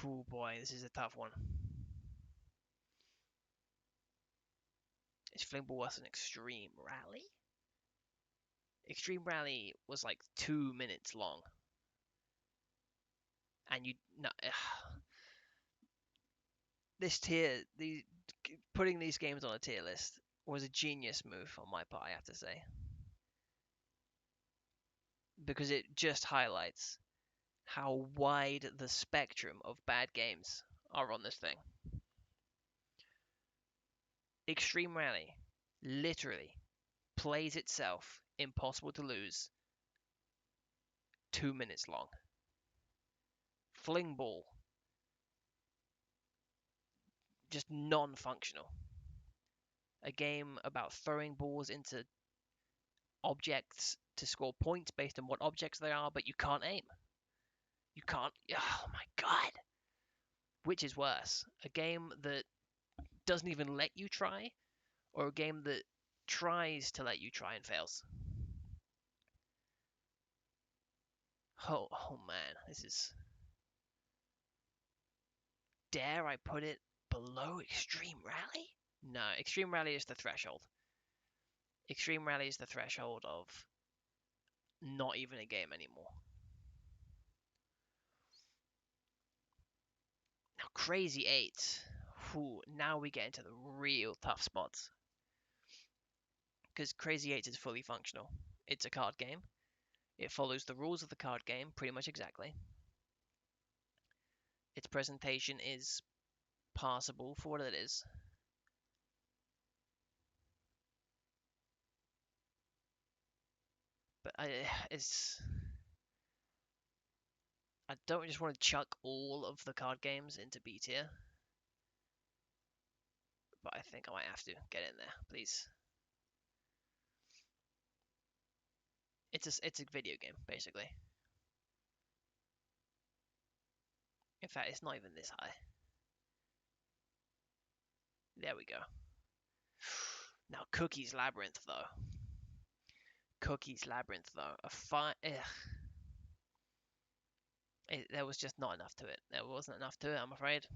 Oh boy, this is a tough one. Is Flingball worse than Extreme Rally? Extreme Rally was like 2 minutes long. And you no, this tier, putting these games on a tier list was a genius move on my part, I have to say, because it just highlights how wide the spectrum of bad games are on this thing. Extreme Rally literally plays itself impossible to lose 2 minutes long. Flingball just non-functional. A game about throwing balls into objects to score points based on what objects they are, but you can't aim. You can't. Oh my god. Which is worse? A game that doesn't even let you try, or a game that tries to let you try and fails? Oh man, this is. Dare I put it below Extreme Rally? No, Extreme Rally is the threshold. Extreme Rally is the threshold of not even a game anymore. Now, Crazy 8. Whew, now we get into the real tough spots. Because Crazy 8 is fully functional. It's a card game. It follows the rules of the card game pretty much exactly. Its presentation is passable for what it is. But I don't just want to chuck all of the card games into B tier. But I think I might have to get in there, please. It's a video game, basically. In fact, it's not even this high. There we go. Now, Cookie's Labyrinth, though. Cookie's Labyrinth, though. There was just not enough to it. There wasn't enough to it, I'm afraid.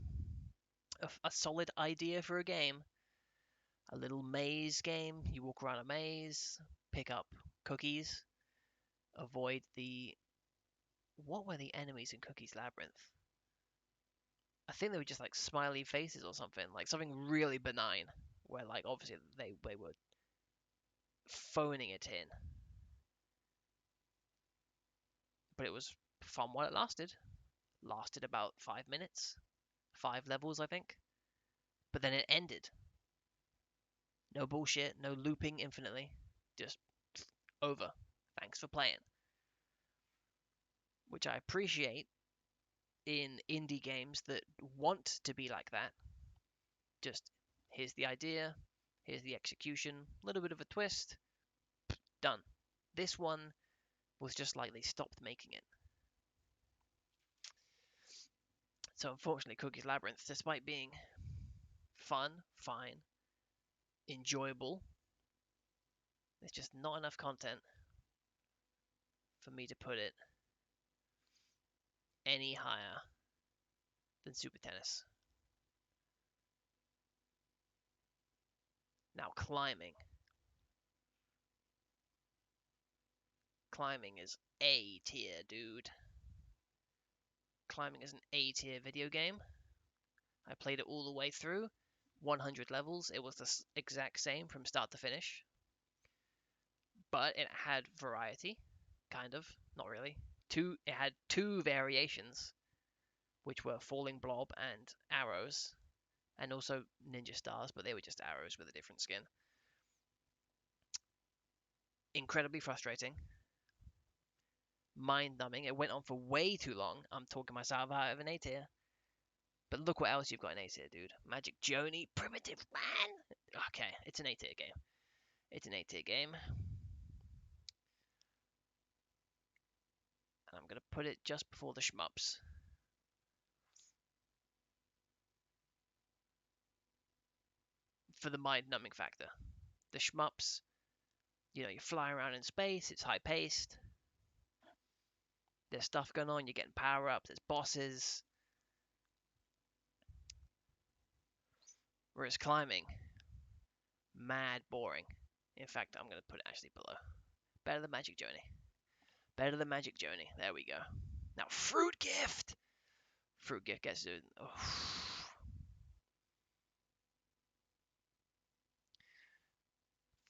A solid idea for a game. A little maze game. You walk around a maze, pick up cookies, avoid the... What were the enemies in Cookie's Labyrinth? I think they were just like smiley faces or something. Like something really benign. Where like obviously they were phoning it in. But it was fun while it lasted. Lasted about 5 minutes. 5 levels, I think. But then it ended. No bullshit, no looping infinitely. Just over. Thanks for playing. Which I appreciate in indie games that want to be like that. Just here's the idea, here's the execution, a little bit of a twist, done. This one was just like they stopped making it. So unfortunately, Cookie's Labyrinth, despite being fun, fine, enjoyable, there's just not enough content for me to put it any higher than Super Tennis. Now climbing. Climbing is A tier, dude. Climbing is an A tier video game. I played it all the way through. 100 levels. It was the exact same from start to finish. But it had variety. Kind of. Not really. It had 2 variations, which were Falling Blob and Arrows. And also Ninja Stars, but they were just arrows with a different skin. Incredibly frustrating. Mind-numbing. It went on for way too long. I'm talking myself out of an A tier. But look what else you've got in A tier, dude. Magic Joni, Primitive Man. Okay, it's an A tier game. It's an A tier game. And I'm going to put it just before the shmups. For the mind-numbing factor. The shmups, you fly around in space, it's high-paced. There's stuff going on, you're getting power-ups, there's bosses. Whereas climbing, mad boring. In fact, I'm going to put it actually below. Better than Magic Joni. Better than Magic Joni. There we go. Now, Fruit Gift! Fruit Gift gets it. Oh.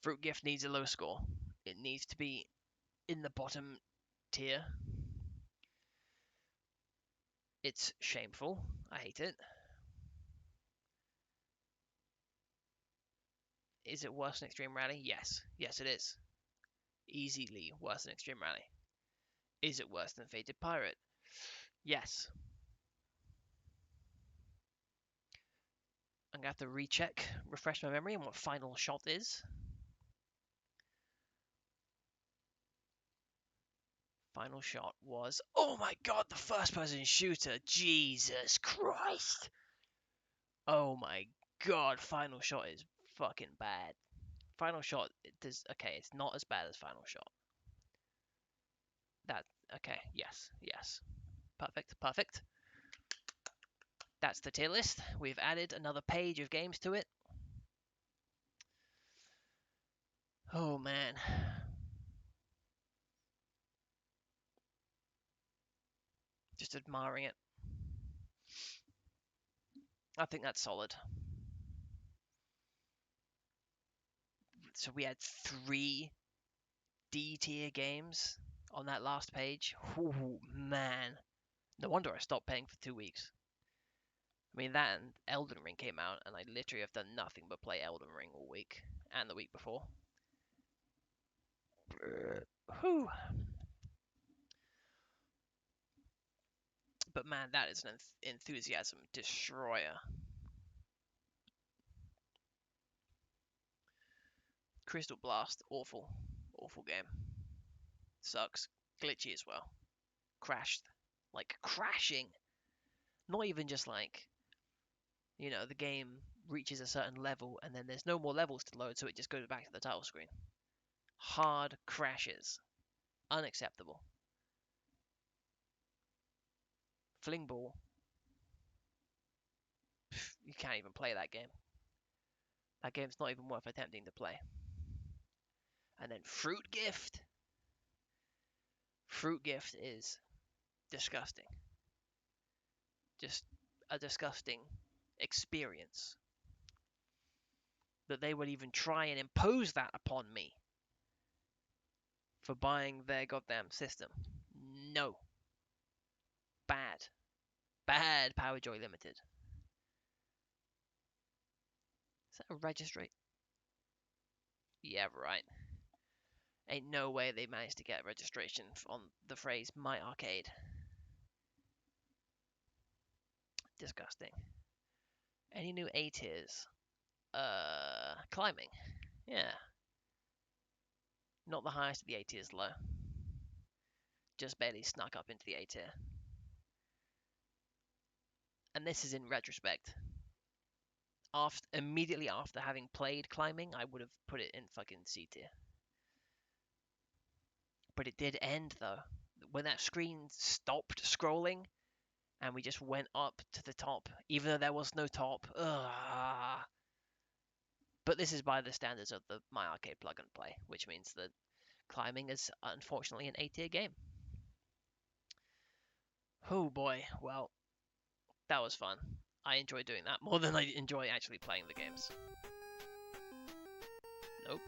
Fruit Gift needs a low score. It needs to be in the bottom tier. It's shameful. I hate it. Is it worse than Extreme Rally? Yes. Yes, it is. Easily worse than Extreme Rally. Is it worse than Fated Pirate? Yes. I'm going to have to recheck, refresh my memory on what Final Shot is. Final Shot was... Oh my god, the first person shooter! Jesus Christ! Oh my God, Final Shot is fucking bad. Final Shot, okay, it's not as bad as Final Shot. Okay, yes. Perfect. That's the tier list. We've added another page of games to it. Oh man. Just admiring it. I think that's solid. So we had 3 D tier games on that last page. Ooh, man. No wonder I stopped paying for 2 weeks. I mean, that and Elden Ring came out, and I literally have done nothing but play Elden Ring all week and the week before. Whew. But man, that is an enthusiasm destroyer. Crystal Blast, awful game. Sucks. Glitchy as well. Crashed. Like, crashing. Not even just like, the game reaches a certain level and then there's no more levels to load, so it just goes back to the title screen. Hard crashes. Unacceptable. Fling Ball. You can't even play that game. That game's not even worth attempting to play. And then Fruit Gift. Fruit Gift is disgusting. Just a disgusting experience. That they would even try and impose that upon me for buying their goddamn system. No. Bad. Bad Power Joy Limited. Is that a registry? Yeah, right. Ain't no way they managed to get registration on the phrase My Arcade. Disgusting. Any new A tiers? Climbing. Yeah. Not the highest of the A tiers, low. Just barely snuck up into the A tier. And this is in retrospect. Immediately after having played climbing, I would have put it in fucking C tier. But it did end though. When that screen stopped scrolling and we just went up to the top, even though there was no top. Ugh. But this is by the standards of the My Arcade plug and play, which means that climbing is unfortunately an A tier game. Oh boy, well, that was fun. I enjoy doing that more than I enjoy actually playing the games. Nope.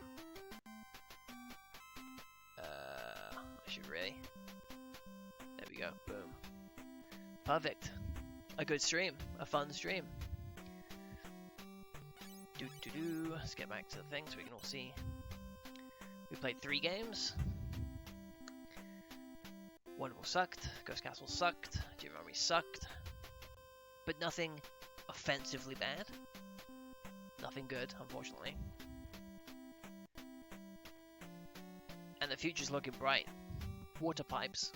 I should really. There we go. Boom. Perfect. A good stream. A fun stream. Let's get back to the thing so we can all see. We played 3 games. Wonderful sucked. Ghost Castle sucked. Gin Rummy sucked. But nothing offensively bad. Nothing good, unfortunately. And the future's looking bright. Water Pipes,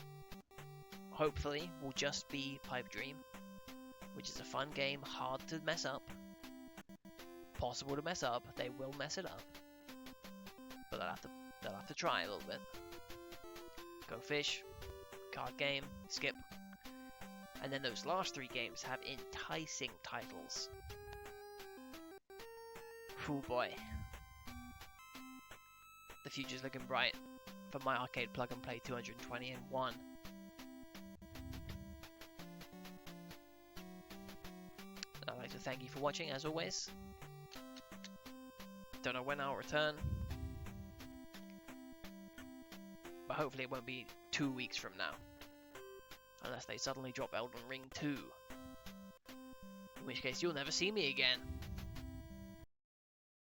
hopefully, will just be Pipe Dream, which is a fun game, hard to mess up. Possible to mess up, they will mess it up. But they'll have to try a little bit. Go Fish, card game, skip. And then those last 3 games have enticing titles. Oh boy. The future's looking bright for My Arcade Plug and Play 221. I'd like to thank you for watching as always. Don't know when I'll return, but hopefully it won't be 2 weeks from now. Unless they suddenly drop Elden Ring 2. In which case you'll never see me again.